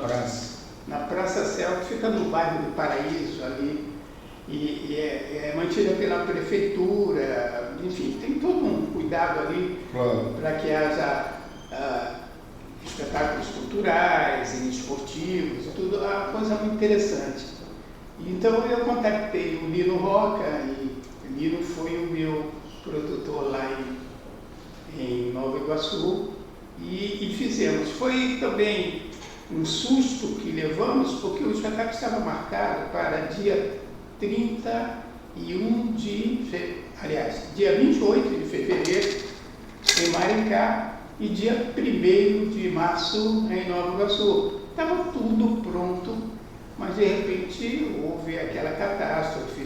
Na Praça Céu, que fica no bairro do Paraíso, ali. E é mantida pela prefeitura, enfim, tem todo um cuidado ali para que haja espetáculos culturais e esportivos, tudo, uma coisa muito interessante. Então eu contactei o Lino Roca, e Lino foi o meu produtor lá em Nova Iguaçu, e fizemos. Foi também um susto que levamos, porque o espetáculo estava marcado para dia 31 dia 28 de fevereiro em Maricá e dia 1º de março em Nova Iguaçu. Estava tudo pronto, mas de repente houve aquela catástrofe,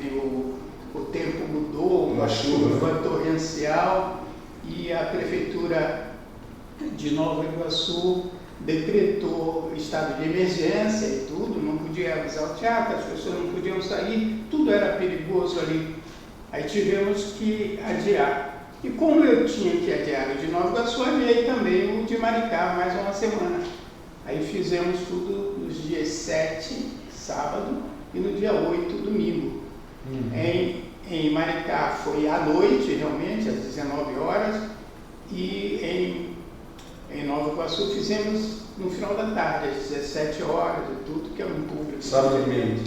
o tempo mudou, uma chuva torrencial, e a prefeitura de Nova Iguaçu decretou estado de emergência e tudo, não podia avisar o teatro, as pessoas não podiam sair, tudo era perigoso ali. Aí tivemos que adiar. E como eu tinha que adiar o de Nova Iguaçu, adiei também o de Maricá mais uma semana. Aí fizemos tudo nos dias 7, sábado, e no dia 8, domingo. Em Maricá foi à noite, realmente, às 19 horas, e em Nova Iguaçu fizemos no final da tarde, às 17 horas e tudo, que é um público... Sábado e domingo.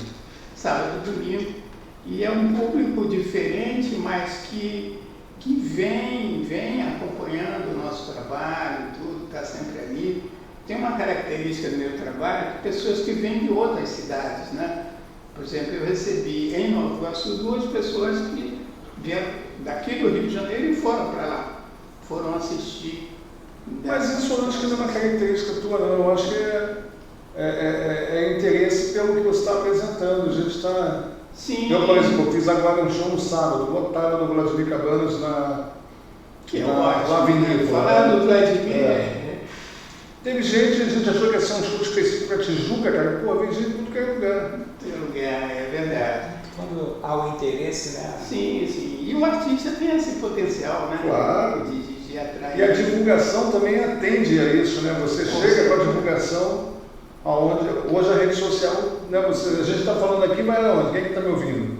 Sábado e domingo. E é um público diferente, mas que vem acompanhando o nosso trabalho, tudo, está sempre ali. Tem uma característica do meu trabalho, que pessoas que vêm de outras cidades, né? Por exemplo, eu recebi em Nova Iguaçu 2 pessoas que vieram daqui do Rio de Janeiro e foram para lá, foram assistir. Mas isso eu acho que não é uma característica tua, não. Eu acho que é interesse pelo que você está apresentando. A gente está... Sim. Eu, por exemplo, fiz agora um show no sábado, lotado no Vladimir Cabanas, na Avenida. Falando do Vladimir... Teve gente, a gente achou que ia ser um show específico para Tijuca, cara. Pô, vem gente de tudo que é lugar. Tem lugar, é verdade. Quando há o interesse, né? Sim. E o artista tem esse potencial, né? Claro. De atrair. E a divulgação também atende a isso, né? Você chega com a divulgação aonde hoje a rede social, né? A gente está falando aqui, mas aonde? Quem é que está me ouvindo?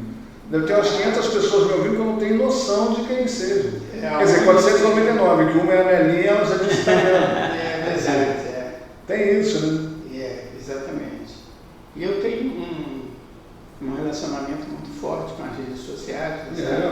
Deve ter umas 500 pessoas me ouvindo que eu não tenho noção de quem seja. Quer dizer, 499, que uma é a Nelinha, elas já estão vendo. Tem isso, né? Exatamente. E eu tenho um relacionamento muito forte com as redes sociais.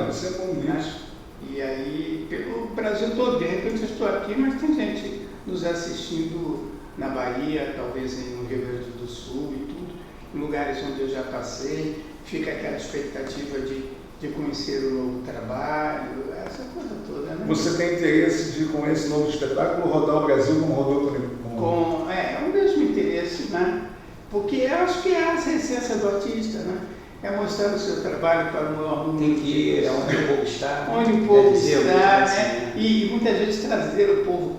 Você é bom nisso. E aí, pelo Brasil todo, de repente eu estou aqui, mas tem gente nos assistindo na Bahia, talvez no Rio Grande do Sul e tudo, em lugares onde eu já passei, fica aquela expectativa de de conhecer o novo trabalho, essa coisa toda, né? Você tem interesse de, com esse novo espetáculo, rodar o Brasil como rodou com... É o mesmo interesse, né? Porque eu acho que é essa a essência do artista, né? É mostrar o seu trabalho para o maior número. Tem que ir onde o povo está. Onde o povo dizer, está, assim, né? E muitas vezes trazer o povo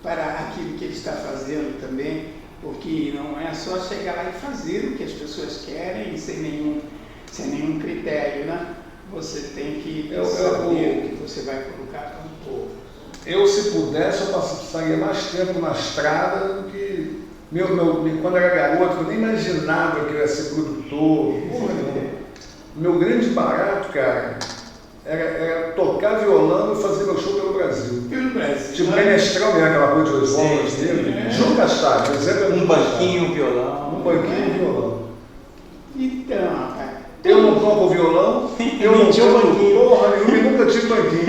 para aquilo que ele está fazendo também, porque não é só chegar lá e fazer o que as pessoas querem sem nenhum critério, né? Você tem que saber o que você vai colocar para o povo. Eu, se pudesse, eu passaria mais tempo na estrada do que... quando eu era garoto, eu nem imaginava que eu ia ser produtor. Meu grande barato, cara, era tocar violão e fazer meu show pelo Brasil. Pelo Brasil. Tipo, Menestrel mesmo, aquela coisa de Oswaldo dele. João Castagno, exemplo. Um banquinho, violão. Um banquinho, violão. Então, rapaz. Eu não toco violão, eu não toco porra nenhuma e nunca tive banquinho.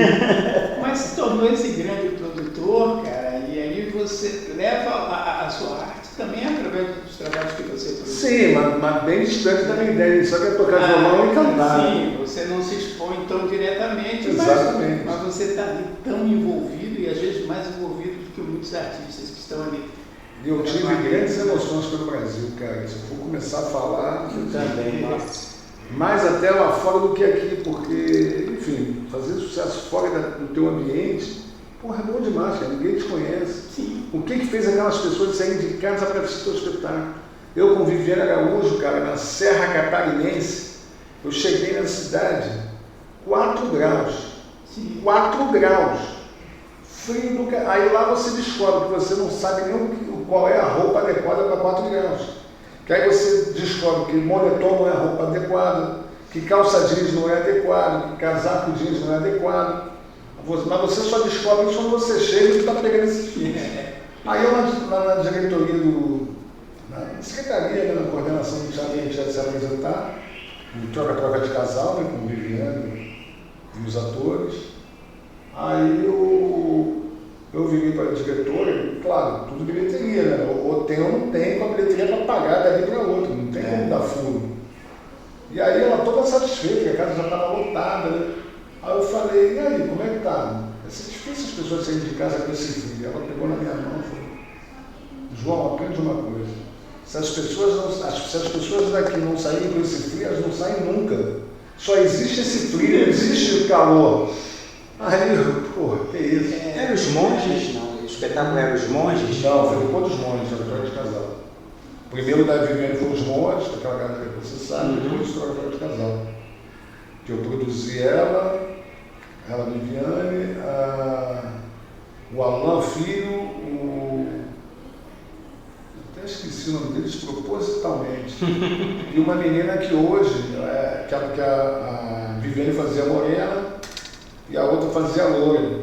Mas se tornou esse grande produtor, cara, e aí você leva a sua arte também através dos trabalhos que você produz. Sim, mas bem distante da minha ideia, só que é tocar violão e cantar. Sim, você não se expõe tão diretamente, exatamente. Mas você está ali tão envolvido e às vezes mais envolvido do que muitos artistas que estão ali. E eu tive grandes emoções pelo Brasil, cara. Se eu for começar a falar, eu também, nossa. Mais até lá fora do que aqui, porque, enfim, fazer sucesso fora do teu ambiente, porra, é bom demais, cara, ninguém te conhece. Sim. O que fez aquelas pessoas saírem de casa para assistir o espetáculo? Eu com Viviane Araújo, cara, na Serra Catarinense, eu cheguei na cidade, 4 graus. Sim. 4 graus. Frio do cara. Aí lá você descobre que você não sabe nem qual é a roupa adequada para 4 graus. Que aí você descobre que moletom não é a roupa adequada, que calça jeans não é adequado, que casaco jeans não é adequado. Mas você só descobre isso quando você chega e está pegando esses filhos. Aí eu lá na diretoria na secretaria, né, na coordenação do teatro, a gente ia se apresentar, em troca-troca de casal, né, com o Viviane e os atores. Aí eu virei para a diretora, claro, tudo bilheteria, né? Ou tem ou não tem, com a bilheteria para pagar dali para outra, não tem como dar furo. E aí ela toda satisfeita, que a casa já estava lotada, né? Aí eu falei, e aí, como é que tá? É difícil as pessoas saírem de casa com esse frio. Ela pegou na minha mão e falou, João, aprende uma coisa, se as pessoas daqui não saírem com esse frio, elas não saem nunca. Só existe esse frio, não existe o calor. Aí, porra, que isso? Eram os monges? Não, o espetáculo era os monges? Não, foi depois dos monges, era troca de casal. Primeiro da Viviane foi os monges, aquela galera que você sabe, depois troca de casal. Que eu produzi ela Viviane, o Alain Filho, até esqueci o nome deles propositalmente. E uma menina que hoje, que a Viviane fazia morena, e a outra fazia loira.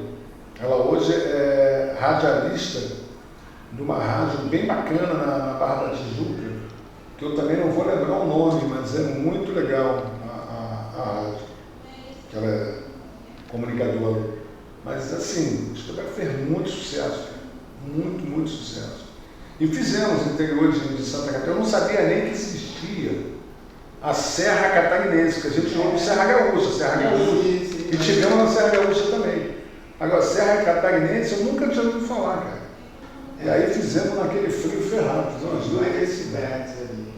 Ela hoje é radialista de uma rádio bem bacana na Barra da Tijuca, que eu também não vou lembrar o nome, mas é muito legal a rádio, que ela é comunicadora. Mas assim, o espetáculo fez muito sucesso, cara. Muito, muito sucesso. E fizemos no interior de Santa Catarina. Eu não sabia nem que existia a Serra Catarinense, que a gente chama de Serra Gaúcha, e tivemos na Serra Gaúcha também. Agora, Serra Catarinense eu nunca tinha ouvido falar, cara. E aí fizemos naquele frio ferrado, fizemos umas 2 cidades ali.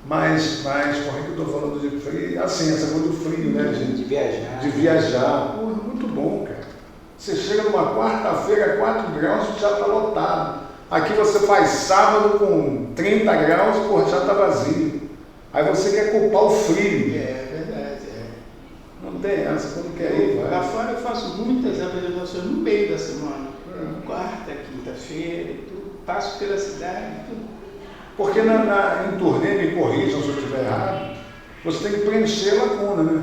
Mas por que eu estou falando de frio? Assim, essa coisa do frio, né? De viajar. De viajar. Pô, é muito bom, cara. Você chega numa quarta-feira, 4 graus, já está lotado. Aqui você faz sábado com 30 graus, pô, já está vazio. Aí você quer culpar o frio. É verdade, Não tem essa, quando quer ir, vai. Lá fora eu faço muitas apresentações no meio da semana. Quarta, quinta-feira e tudo. Passo pela cidade e tudo. Porque em turnê, me corrijam se eu estiver errado, você tem que preencher a lacuna, né?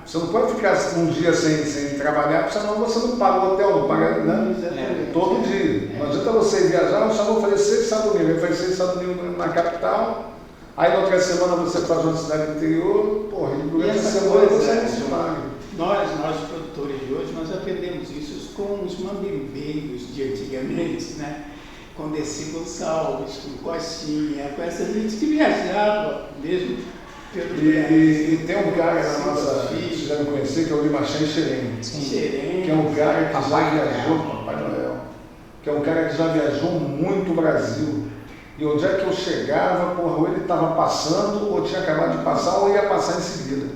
Você não pode ficar um dia sem trabalhar, porque senão você não paga o hotel, não paga, né? Exatamente. Todo dia. Não adianta você viajar, eu só vou fazer 6 sábado domingo. Ele faz 6 sábado domingo na capital, aí na outra semana você faz uma cidade interior, porra, e durante a semana você não se paga. Nós produtores de hoje, nós aprendemos isso com os mambembeiros de antigamente, né? Com Desi Gonçalves, com Costinha, com essa gente que viajava mesmo E tem um cara na nossa, vocês devem conhecer, que é o Limachem Xerém. Que é um cara que já viajou, Papai Noel, que é um cara que já viajou muito o Brasil. E onde é que eu chegava, porra, ou ele estava passando, ou tinha acabado de passar, ou ia passar em seguida.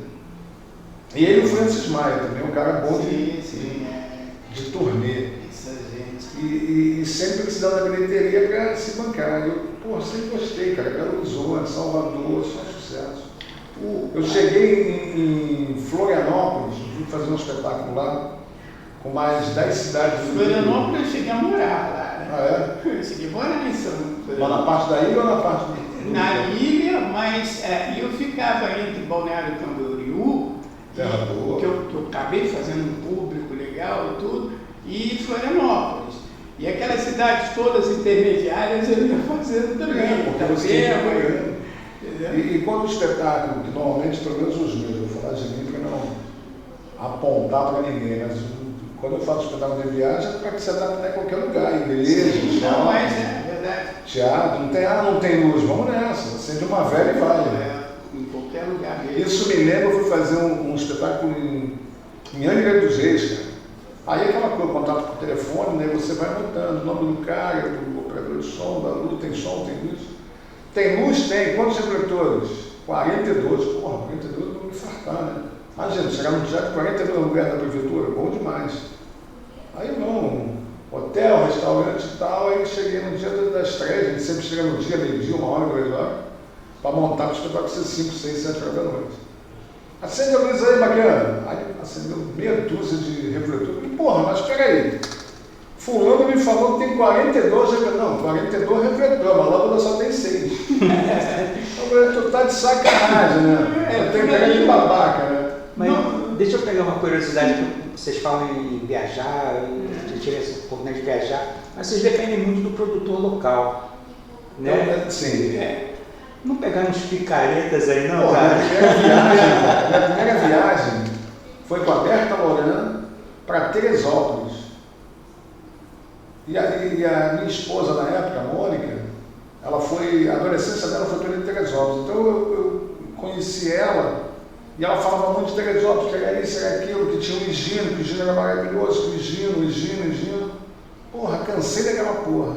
E ele e o Francis Maia também, um cara bom de turnê. E sempre precisando da bilheteria para se bancar. Eu, porra, sempre gostei, cara. Belo Horizonte, Salvador, só sucesso. Eu cheguei em Florianópolis, fui fazer um espetáculo lá, com mais 10 cidades do Rio. Florianópolis eu cheguei a morar lá. Né? Ah, é? Eu cheguei a morar em São Paulo. Lá na parte da ilha ou na parte do... Na ilha, mas eu ficava entre Balneário Camboriú, Terra boa. que eu acabei fazendo um público legal e tudo, e Florianópolis. E aquelas cidades todas intermediárias eu ia fazendo também. Porque e quando o espetáculo, que normalmente, pelo menos os meus, eu vou falar de mim para não apontar para ninguém, mas quando eu faço espetáculo de viagem é para que se adapte a qualquer lugar, igreja, não, mas é verdade. Teatro, não tem luz, vamos nessa, acende uma velha e vai. Em qualquer lugar mesmo. Isso me lembra, eu fui fazer um espetáculo em Angra dos Reis, cara. Aí aquela coisa, contato por telefone, né, você vai anotando o nome do cara, do operador de som, da luz, tem som, tem luz. Tem luz? Tem. Quantos refletores? 42. Porra, 42 eu vou me fartar, né? Imagina, chegar no teatro, 42 lugares da prefeitura, bom demais. Aí não, hotel, restaurante e tal, aí cheguei no dia da estreia, a gente sempre chega no dia, meio-dia, 1 hora, 2 horas, para montar o espetáculo ser 5, 6, 7 horas da noite. Acende a luz aí, bacana. Aí acendeu meia dúzia de refletores. E porra, mas peraí. Fulano me falou que tem 42 refletores. Não, 42 refletores, mas a lâmpada só tem 6. Então, tu tá de sacanagem, né? Eu tenho cara de babaca, né? Mas deixa eu pegar uma curiosidade, que vocês falam em viajar, em ter essa oportunidade de viajar, mas vocês dependem muito do produtor local, né? Sim. Não pegaram uns picaretas aí não, Porra, cara? minha primeira viagem foi com a Berta Moran para Teresópolis. E a minha esposa na época, a Mônica, a adolescência dela foi toda em Teresópolis. Então eu conheci ela e ela falava muito de Teresópolis, que era isso, era aquilo, que tinha o Higino, que o Higino era maravilhoso, que o Higino. Porra, cansei daquela porra.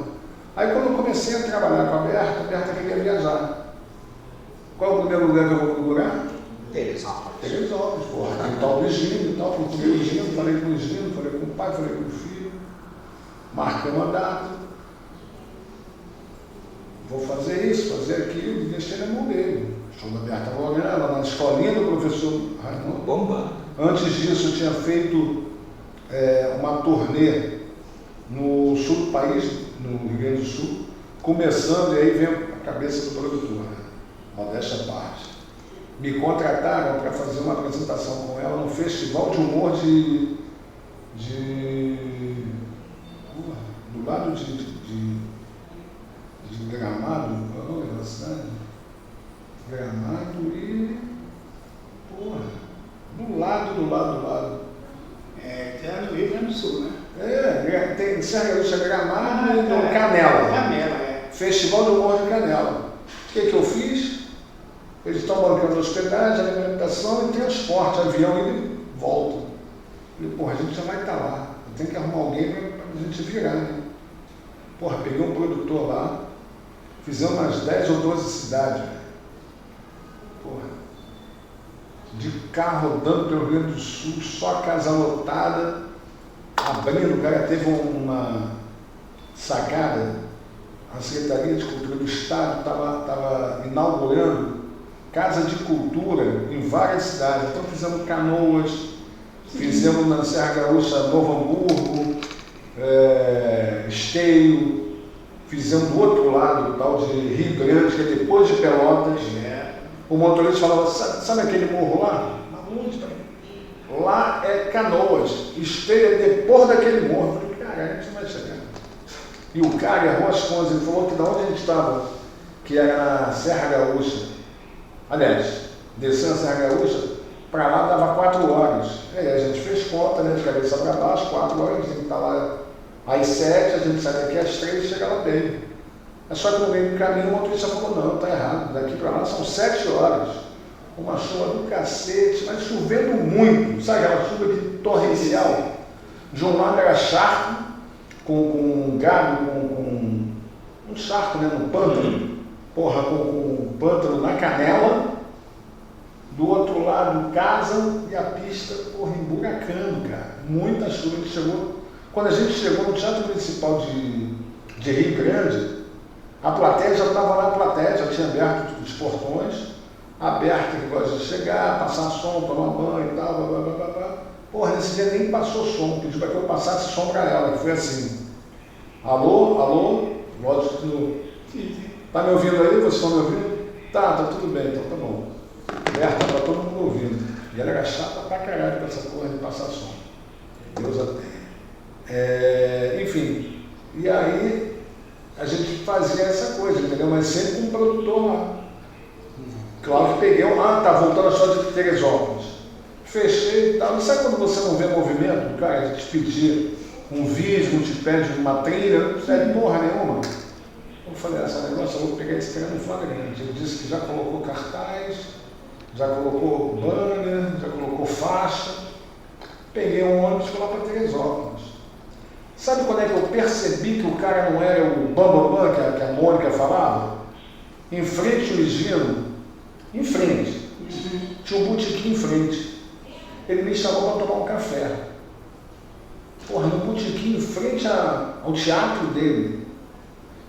Aí quando eu comecei a trabalhar com a Berta queria viajar. Qual é o primeiro lugar que eu vou procurar? Teresópolis, porra. Tem tal do Higino e tal, procurei o Higino, falei com o Higino, falei com o pai, falei com o filho. Marcamos a data. Vou fazer isso, fazer aquilo, e deixei na mão dele. Show da Berta Moran, lá na escolinha do professor Raimundo. Bomba. Antes disso, eu tinha feito uma turnê no sul do país, no Rio Grande do Sul, começando, e aí vem a cabeça do produtor, né? Modéstia à parte. Me contrataram para fazer uma apresentação com ela no Festival de Humor do lado de Gramado, qual é o nome da cidade? Gramado e... porra, do lado. É no Rio Grande do Sul, né? Tem Serra Gaúcha, Gramado e Canela. Canela, Festival do Humor de Canela. O que eu fiz? Eles estão bancando hospedagem, alimentação e transporte, avião e volta. Falei, porra, a gente já vai estar lá. Eu tenho que arrumar alguém para a gente virar, né? Porra, peguei um produtor lá, fizemos umas 10 ou 12 cidades. Porra, de carro rodando pelo Rio Grande do Sul, só casa lotada, abrindo, o cara teve uma sacada, a Secretaria de Cultura do Estado estava inaugurando Casa de Cultura em várias cidades. Então fizemos Canoas, fizemos na Serra Gaúcha Novo Hamburgo, Esteio, fizemos do outro lado, tal de Rio Grande, que é depois de Pelotas. O motorista falava, sabe aquele morro lá? Aonde, pai? Lá é Canoas, Esteio é depois daquele morro. Eu falei, cara, a gente vai chegar. E o cara errou as contas, ele falou que da onde a gente estava, que era na Serra Gaúcha, aliás, descendo a Serra Gaúcha, para lá dava 4 horas. Aí a gente fez conta, né, de cabeça para baixo, 4 horas, a gente tem que estar lá às 7, a gente sai daqui às 3 e chega lá bem. É só que no meio do caminho o motorista falou, não, está errado, daqui para lá são 7 horas. uma chuva do cacete, mas chovendo muito, sabe aquela chuva de torrencial? De um lado era charco, com gado, com um charco, né, no pântano, porra, com pântano na canela, do outro lado casa e a pista, porra, emburacando, cara. Muita chuva. Quando a gente chegou no Teatro Municipal de Rio Grande, a plateia já estava lá, a plateia já tinha aberto os portões, aberto que gosta de chegar, passar som, tomar banho e tal, blá, blá, blá, blá, blá. Porra, nesse dia nem passou som, pediu para que eu passasse som para ela, que foi assim. Alô, lógico que no... Tá me ouvindo aí? Vocês estão me ouvindo? Tá tudo bem, então tá bom. Aberta para todo mundo ouvindo. E ela era chata pra caralho com essa porra de passar som. Deus a tenha. Enfim, e aí a gente fazia essa coisa, entendeu? Mas sempre com um produtor lá. Claro que peguei tá voltando a história de Teresópolis. Fechei e tal. E sabe quando você não vê movimento? O cara te pedir um vídeo, não te pede uma trilha, não pede porra nenhuma. Eu falei, essa negócio eu vou pegar esse cara no flagrante. Ele disse que já colocou cartaz, já colocou banner, já colocou faixa. Peguei um ônibus e fui lá para Teresópolis. Sabe quando é que eu percebi que o cara não era o bambambam que a Mônica falava? Em frente ao Higino, em frente, tinha um botequim em frente. Ele me chamou para tomar um café. Porra, no botequim em frente ao teatro dele,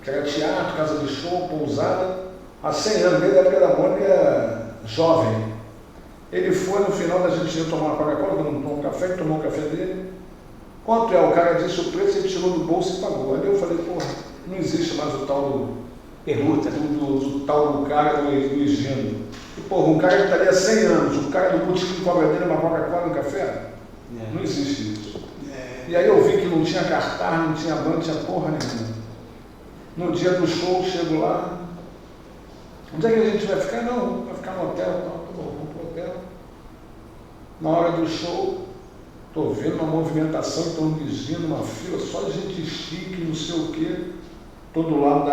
que era teatro, casa de show, pousada, há 100 anos, desde a época da Mônica jovem. Ele foi, no final da gente ia tomar uma Coca-Cola, tomou um café, ele tomou o café dele. Quanto é? O cara disse o preço, ele tirou do bolso e pagou. Aí eu falei, porra, não existe mais o tal do tal do cara do Higino. E porra, um cara que estaria há 100 anos, o cara do botequim cobra dele uma Coca-Cola e um café? Não existe isso. E aí eu vi que não tinha cartaz, não tinha banco, não tinha porra nenhuma. No dia do show, chego lá. Onde é que a gente vai ficar? Não, vai ficar no hotel. Não, tá bom, vamos pro hotel. Na hora do show, estou vendo uma movimentação, estão dizendo uma fila, só gente chique, não sei o quê. Todo lado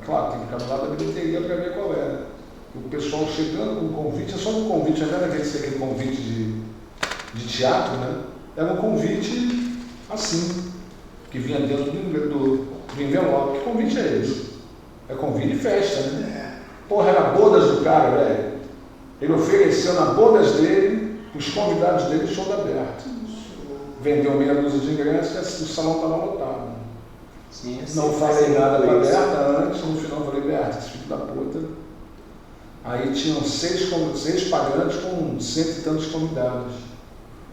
claro, tem que ficar do lado da bilheteria para ver qual era. O pessoal chegando com convite, é só um convite, não era aquele convite de teatro, né? Era um convite assim, que vinha dentro do envelope. Que convite é esse? É convite de festa, né? Porra, era bodas do cara, velho. Ele ofereceu na bodas dele, os convidados dele, show aberto. Vendeu meia dúzia de ingressos e o salão estava lotado. Sim, não falei nada para a Berta antes, no final eu falei, Berta, esse filho da puta. Aí tinham 6 pagantes com 100 e tantos convidados.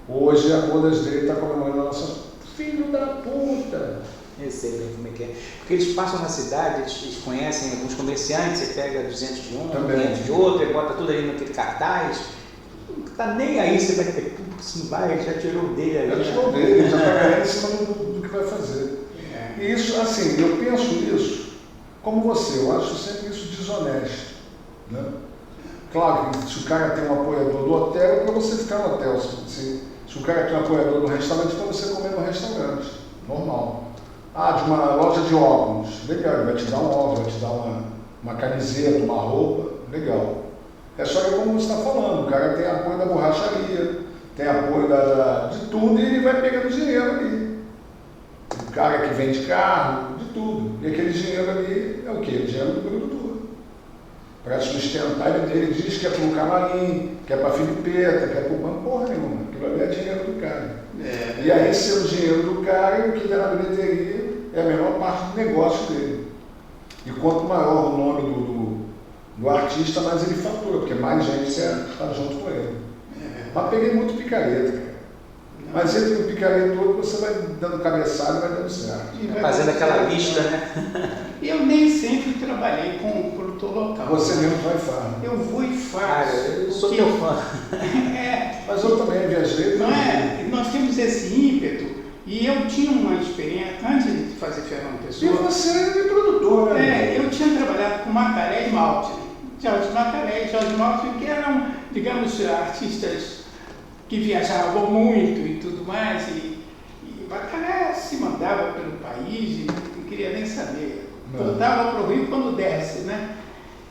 Hoje a bodas dele está comemorando a nossa filho da puta. Eu sei bem como é que é. Porque eles passam na cidade, eles conhecem alguns comerciantes, você pega 200 de um, 500 de outro, e bota tudo ali naquele cartaz. Não tá nem aí, você vai ter tudo assim, vai, já tirou dele ali. Já tirou dele, já está ganhando em cima do que vai fazer. E isso, assim, eu penso isso como você, eu acho sempre isso desonesto. Né? Claro que se o cara tem um apoiador do hotel, é para você ficar no hotel. Se o cara tem um apoiador do restaurante, é para você comer no restaurante. Normal. De uma loja de óculos. Legal, ele vai te dar um óculos, vai te dar uma camiseta, uma roupa. Legal. É só que como você está falando, o cara tem apoio da borracharia, tem apoio de tudo e ele vai pegando dinheiro ali. O cara que vende carro, de tudo. E aquele dinheiro ali é o quê? O dinheiro do produtor. Para sustentar, ele diz que é para o camarim, que é para a filipeta, que é para o banco, porra nenhuma. Aquilo ali é dinheiro do cara. E aí, sendo o dinheiro do cara, o que der na bilheteria é a menor parte do negócio dele. E quanto maior o nome do artista, mais ele fatura, porque mais gente está junto com ele. Mas peguei muito picareta, cara. Mas entre o picareta todo, você vai dando cabeçada e vai dando certo. Fazendo aquela lista, né? Eu nem sempre trabalhei com o produtor local. Você mesmo vai e faz. Eu vou e faço. Cara, eu sou teu fã. Mas eu também viajei. Não é? Nós temos esse ímpeto. E eu tinha uma experiência, antes de fazer Fernando Pessoa... E você é produtor, né? Eu tinha trabalhado com Macaré e Malte. Jorge Macaré e Jorge Malte, que eram, digamos, artistas que viajavam muito e tudo mais. E Macaré se mandava pelo país e não queria nem saber. Voltava para o Rio quando desce, né?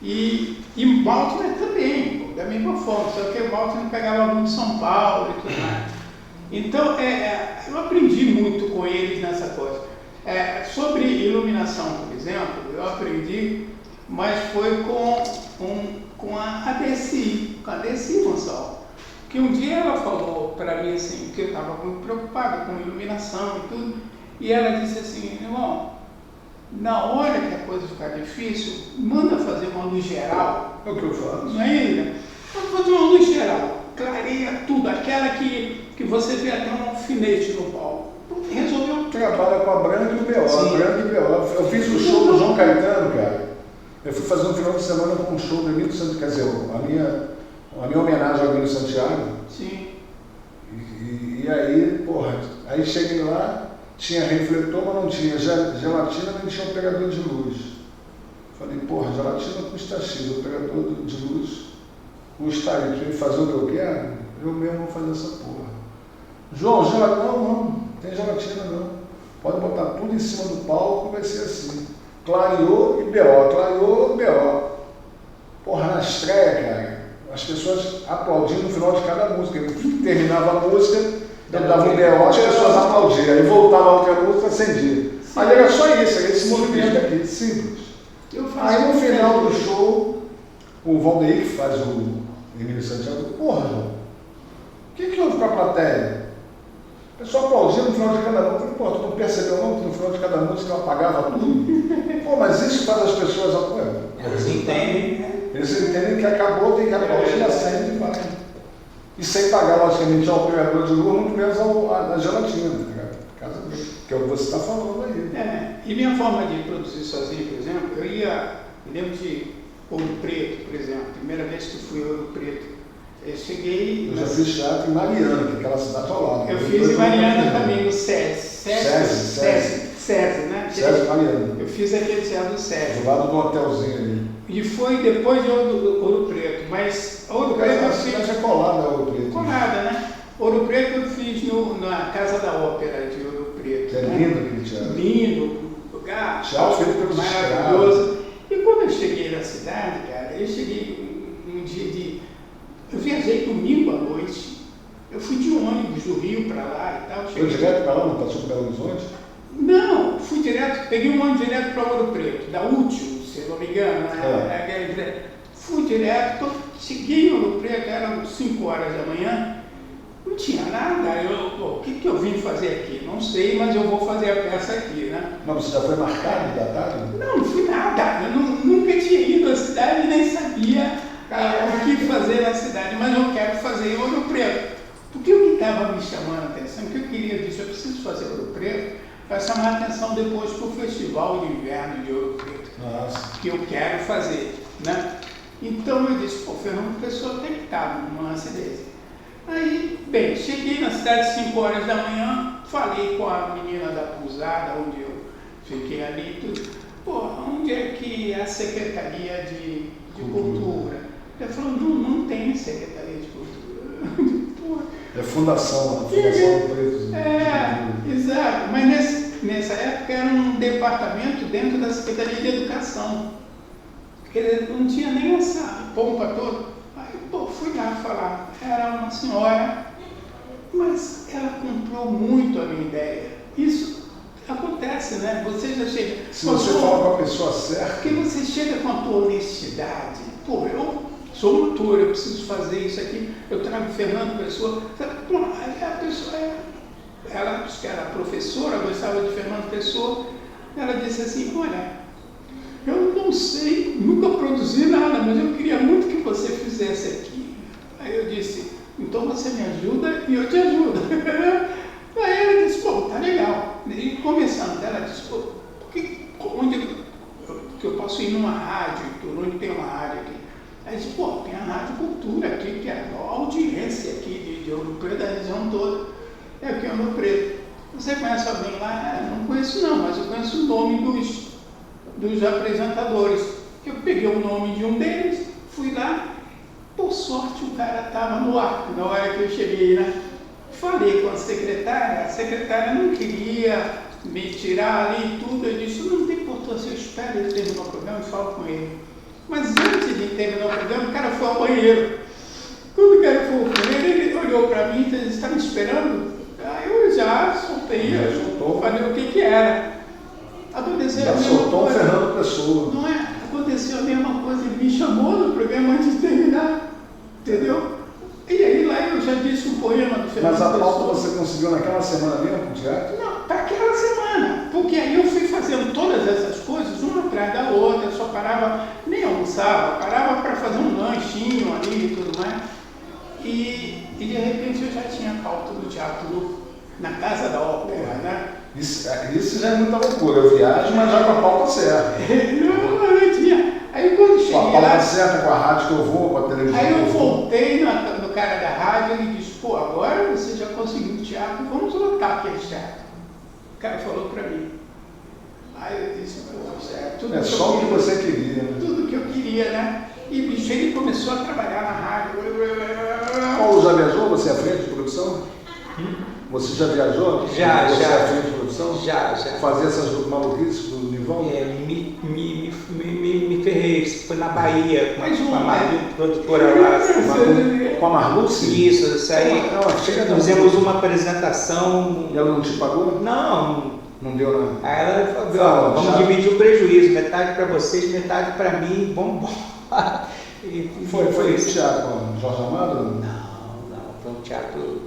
E Malte também. da mesma forma, só que o Walter não pegava muito São Paulo e tudo mais. Então, eu aprendi muito com eles nessa coisa. Sobre iluminação, por exemplo, eu aprendi, mas foi com a DSI, Gonçalves. Que um dia ela falou para mim assim, que eu estava muito preocupada com iluminação e tudo, e ela disse assim, irmão, na hora que a coisa ficar difícil, manda fazer uma luz geral. É o que eu faço. Não é isso? Manda fazer uma luz geral, clareia tudo, aquela que você vê até um alfinete no palco. Resolveu tudo. Trabalha com a Branca e o B.O. Branca e B.O. Eu fiz o show do João Caetano, cara. Eu fui fazer um final de semana com um show do Emílio Santiago, quer dizer, a minha homenagem ao Emílio Santiago. Sim. E aí, porra, aí cheguei lá, tinha refletor, mas não tinha gelatina, nem tinha operador de luz. Falei, porra, gelatina custa X, operador de luz custa Y. Tu vai fazer o que eu quero? Eu mesmo vou fazer essa porra. João, gelatina? Não tem gelatina não. Pode botar tudo em cima do palco, vai ser assim. Clareou e B.O., clareou, B.O. Porra, na estreia, cara, as pessoas aplaudiam no final de cada música. Terminava a música, eu dava um B.O., as pessoas aplaudiam. Aí voltava a outra música, acendia. Aí era só isso, era esse movimento aqui, simples. Aí no final do show, o Valdeir, que faz o Emílio Santiago, porra, João, o que houve com a plateia? O pessoal aplaudia no final de cada música. Pô, tu não percebeu não que no final de cada música eu apagava tudo? Pô, mas isso faz as pessoas apoiar. Eles entendem, né? Eles entendem que acabou, tem que aplaudir, acende e vai. E sem pagar, logicamente, ao operador de luz, muito menos a gelatina, né? Casa dele, que é o que você está falando aí. E minha forma de produzir sozinho, por exemplo, eu lembro de Ouro Preto, por exemplo, primeira vez que fui a Ouro Preto. Eu cheguei... Eu já fiz teatro em Mariana, que é aquela cidade ao lado. Eu fiz em Mariana também, no SESI, né? SESI, Mariana. Eu fiz aquele teatro do SESI. Do lado do hotelzinho ali. E foi depois de Ouro Preto, mas Ouro Preto eu fiz... A cidade é colada, Ouro Preto. Colada, né? Ouro Preto eu fiz na Casa da Ópera de Ouro Preto. Que é lindo aquele teatro. Lindo, lugar teatro feito pelos maravilhoso. E quando eu cheguei na cidade, cara, eu cheguei um dia de... Eu viajei domingo à noite, eu fui de ônibus do Rio para lá e tal. Foi direto para lá, não passou por Belo Horizonte? Não, fui direto, peguei um ônibus direto para Ouro Preto, da Útil, se eu não me engano. Fui direto, cheguei em Ouro Preto, eram 5 horas da manhã, não tinha nada. O que eu vim fazer aqui? Não sei, mas eu vou fazer a peça aqui, né? Não, você já foi marcado da tarde? Não fui nada, eu nunca tinha ido à cidade, nem sabia o que fazer na cidade, mas eu quero fazer em Ouro Preto. Porque o que estava me chamando a atenção, o que eu queria dizer, eu preciso fazer Ouro Preto para chamar a atenção depois para o Festival de Inverno de Ouro Preto. Nossa. Que eu quero fazer, né? Então eu disse, pô, Fernando Pessoa tem que estar num lance desse. Aí, bem, cheguei na cidade 5 horas da manhã, falei com a menina da pousada, onde eu fiquei ali e tudo. Pô, onde é que é a Secretaria de Cultura? Ela falou, não tem Secretaria de Cultura. É fundação, a Fundação do Preto. Exato. Mas nessa época era um departamento dentro da Secretaria de Educação. Porque não tinha nem essa pompa toda. Aí, pô, fui lá falar. Era uma senhora, mas ela comprou muito a minha ideia. Isso acontece, né? Você já chega... Se você fala com a pessoa certa... Porque você chega com a tua honestidade. Pô, eu sou um ator, eu preciso fazer isso aqui. Eu trago Fernando Pessoa. Pô, aí a pessoa... Ela que era professora, gostava de Fernando Pessoa. Ela disse assim, olha, eu não sei, nunca produzi nada, mas eu queria muito que você fizesse aqui. Aí eu disse, então você me ajuda e eu te ajudo. Aí ela disse, pô, tá legal. E começando, ela disse, pô, onde eu posso ir numa rádio, onde tem uma rádio aqui? Aí disse, pô, tem a Rádio Cultura aqui, que é a audiência aqui de Ouro Preto, da região toda. É aqui em Ouro Preto. Você conhece alguém lá? Não conheço não, mas eu conheço o nome dos apresentadores. Eu peguei o nome de um deles, fui lá, por sorte o cara estava no ar, na hora que eu cheguei, né? Falei com a secretária não queria me tirar ali e tudo, eu disse, não tem importância, eu espero ele terminar o programa e falo com ele. Mas antes de terminar o programa, o cara foi ao banheiro. olhou para mim e disse, está me esperando? Aí eu já soltei, falei o que era. Aconteceu já a mesma soltou coisa. o Fernando Pessoa. Não é? Aconteceu a mesma coisa, ele me chamou no programa antes de terminar, entendeu? E aí lá eu já disse um poema do Fernando Mas a pauta Pessoa. você conseguiu naquela semana mesmo, com o teatro? Não, para aquela semana, porque aí eu fui fazendo todas essas coisas, uma atrás da outra, eu só parava, nem almoçava, parava para fazer um lanchinho ali e tudo mais. E de repente eu já tinha a pauta do teatro na Casa da Ópera, né? Isso já é muita loucura. Eu viajo, mas já com a pauta certa. não tinha. Aí quando cheguei Com a pauta lá, certa, com a rádio que eu vou, com a televisão aí que eu eu vou. voltei no cara da rádio e ele disse, pô, agora você já conseguiu o teatro, vamos lotar aquele teatro. O cara falou pra mim. Aí eu disse, pô, tudo É que só eu o que queria, você queria, né? tudo que eu queria, né? E bicho, ele começou a trabalhar na rádio. Paulo, já viajou? Você é à frente de produção? Você já viajou? Já, Você já. é à frente de produção? Já. Fazer essas maluquices do Nivão? Me ferrei, foi na Bahia, com a produtora lá. Com a Marluce? Isso aí. Fizemos uma apresentação. E ela não te pagou? Não. Não deu nada. Aí ela falou, vamos dividir o prejuízo, metade para vocês, metade para mim, vamos embora. E Foi isso. teatro com Jorge Amado? Não, foi um teatro,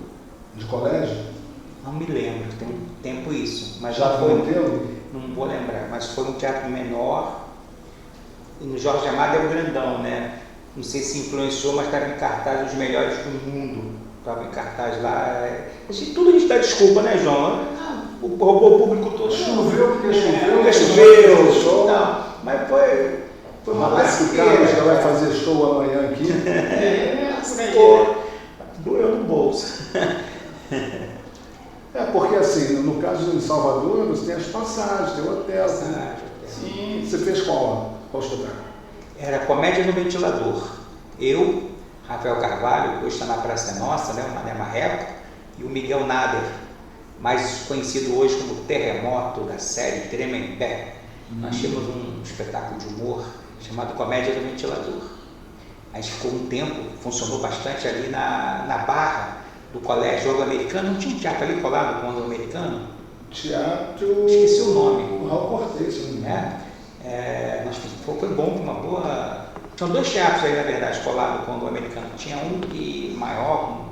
De colégio? não me lembro, tem um tempo isso, mas Já foi, prometeu? não vou lembrar, mas foi um teatro menor, e no Jorge Amado é o grandão, né? Não sei se influenciou, mas estava em cartaz os melhores do mundo, estava em cartaz lá, tudo a gente dá desculpa, né, João? O público todo. Choveu, porque Choveu. Não, mas foi uma Roberto Carlos já vai fazer show amanhã aqui. Doeu no bolso. É porque assim, no caso em Salvador, você tem as passagens, tem o hotel. Sim. Você fez qual espetáculo? Era Comédia no Ventilador. Eu, Rafael Carvalho, que hoje está na Praça Nossa, né, o Mané Marreco, e o Miguel Nader, mais conhecido hoje como Terremoto, da série Tremembé. Nós tínhamos um espetáculo de humor chamado Comédia no Ventilador. A gente ficou um tempo, funcionou bastante ali na Barra do Colégio Anglo-Americano. Não tinha um teatro ali colado com o Anglo-Americano? Teatro... Esqueci o nome. O Raul Cortez, se não me engano. Foi bom, foi uma boa... Tinham dois teatros aí, na verdade, colados com o Anglo-Americano. Tinha um que maior,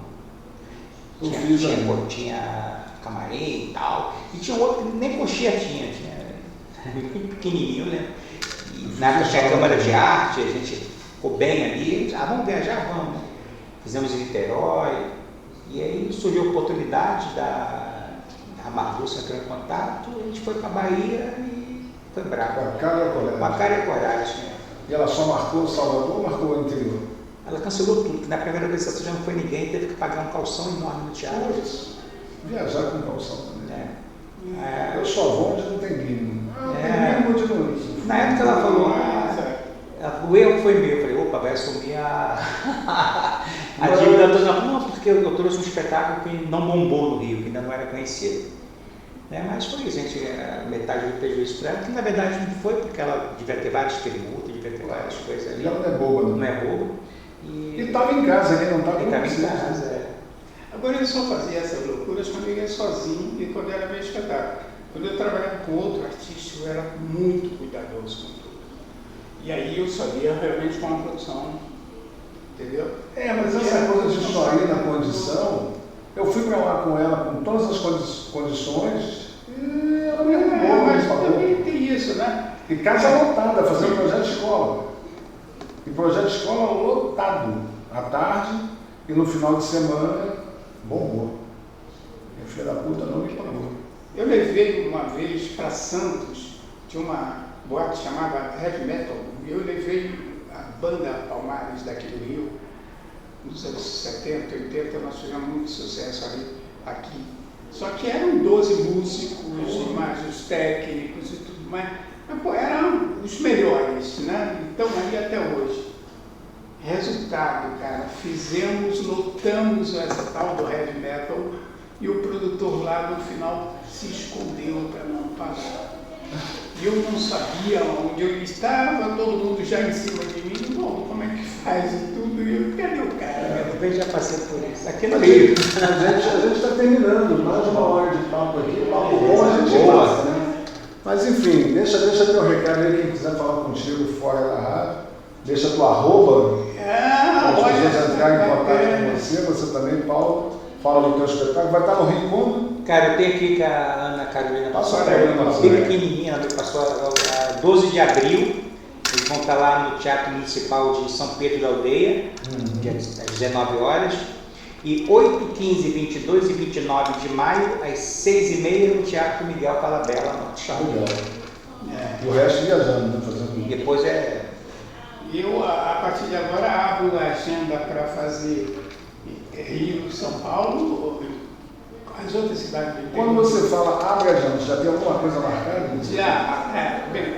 tinha camarim e tal, e tinha outro que nem coxinha tinha pequenininho, né? E na época tinha a Câmara de Arte, a gente ficou bem ali, vamos viajar, vamos. Fizemos em Niterói, e aí surgiu a oportunidade da Marluce entrou em contato, a gente foi para a Bahia e foi bravo. Com a cara e a coragem. Com a cara e a coragem. E ela só marcou Salvador ou marcou o interior? Ela cancelou tudo, que na primeira vez que já não foi ninguém, teve que pagar um calção enorme no teatro. Viajar com calção também. Eu só vou onde não tem mínimo. Tem mínimo de noite. Na época ela falou, o erro foi meu. Eu falei, opa, vai assumir a dívida toda. Não, porque eu trouxe um espetáculo que não bombou no Rio, que ainda não era conhecido. Mas foi isso, metade do prejuízo para ela, que na verdade não foi, porque ela devia ter várias permutas, devia ter várias coisas ali. Ela não é boba, não é boba. E estava em casa, ele não estava em casa. Agora eu só fazia essas loucuras quando eu ia sozinho e quando era meu espetáculo. Quando eu trabalhava com outro artista, eu era muito cuidadoso com tudo. E aí eu sabia realmente com a produção, entendeu? Mas essa coisa de história na condição, eu fui para lá com ela com todas as condições e ela me arrumou. Mas também tem isso, né? E casa lotada, fazendo projeto de escola. E projeto de escola lotado, à tarde e no final de semana, bombou. E a filha da puta não me pagou. Eu levei uma vez para Santos, tinha uma boate chamada Heavy Metal, e eu levei a banda Palmares daqui do Rio, nos anos 70, 80, nós fizemos muito sucesso aqui. Só que eram 12 músicos, mais os técnicos e tudo mais. Mas, eram os melhores, né? Então, ali até hoje. Resultado, cara, lotamos essa tal do heavy metal e o produtor lá no final se escondeu para não pagar. eu não sabia onde eu estava, todo mundo já em cima de mim, bom, como é que faz e tudo, e eu, cadê o cara? Eu também já passei por isso. Aqui no A Rio. gente está terminando, mais de uma hora de papo aqui. Papo bom a gente gosta, né? Mas enfim, deixa teu recado aí, quem quiser falar contigo fora da rádio. Deixa tua arroba, para as pessoas entrarem em contato com você também, Paulo. Fala do teu espetáculo. Vai estar no Rio quando? Cara, eu tenho aqui que a Ana Carolina Passou passou, aí, uma passou bem aí. pequenininha, ela me passou a 12 de abril. Eles vão estar lá no Teatro Municipal de São Pedro da Aldeia, dia às 19 horas. E 8, 15, 22 e 29 de maio, às 6h30, no Teatro Miguel Falabella, no Chão. Legal. E o resto viajando, né? Fazendo E depois é. Eu, a partir de agora, abro a agenda para fazer Rio, São Paulo, as outras cidades do interior. Quando você fala abre a agenda, já tem alguma coisa marcada? Já, bem,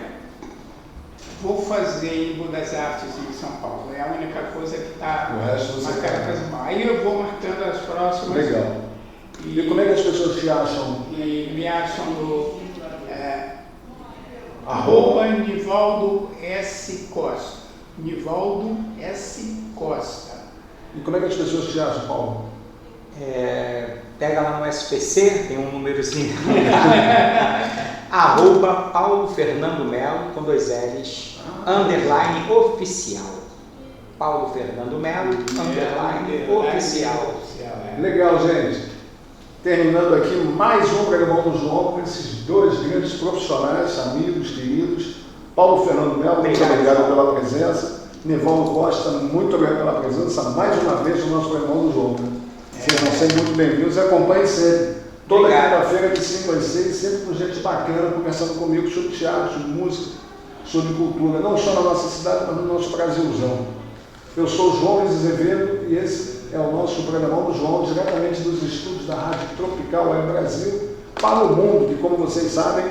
vou fazer em Budas Artes em São Paulo, é a única coisa que está O resto você marcada quer. para as mãos. Aí eu vou marcando as próximas. Legal. E como é que as pessoas te acham? E me acham no Arroba. Nivaldo S. Costa. Nivaldo S. Costa. E como é que as pessoas te acham, Paulo? Pega lá no SPC, tem um númerozinho. @ Paulo Fernando Melo, com 2 L's, _ oficial. Paulo Fernando Melo, _ oficial. Legal, gente. Terminando aqui mais um Programão do João com esses dois grandes profissionais, amigos, queridos. Paulo Fernando Melo, muito obrigado pela presença. Nivaldo Costa, muito obrigado pela presença. Mais uma vez no nosso Programão do João. Né? Sejam sempre muito bem-vindos e acompanhem sempre. Toda quinta-feira de 5 às 6, sempre com gente bacana, conversando comigo sobre teatro, sobre música, sobre cultura. Não só na nossa cidade, mas no nosso Brasilzão. Eu sou o João Luiz Azevedo e esse é o nosso Programão do João, diretamente dos estúdios da Rádio Tropical Web Brasil, para o mundo, que como vocês sabem,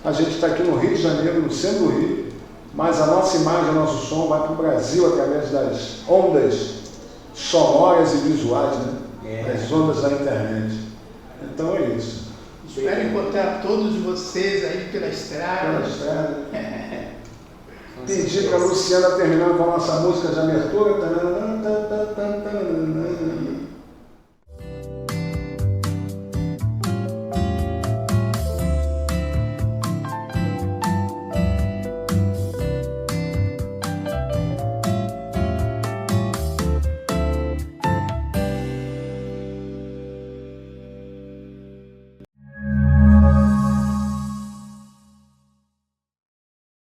a gente está aqui no Rio de Janeiro, no centro do Rio, mas a nossa imagem, o nosso som vai para o Brasil através das ondas sonoras e visuais, né? As ondas da internet. Então é isso. Espero encontrar todos vocês aí pela estrada. Pela estrada. Pedir para a Luciana terminar com a nossa música de abertura.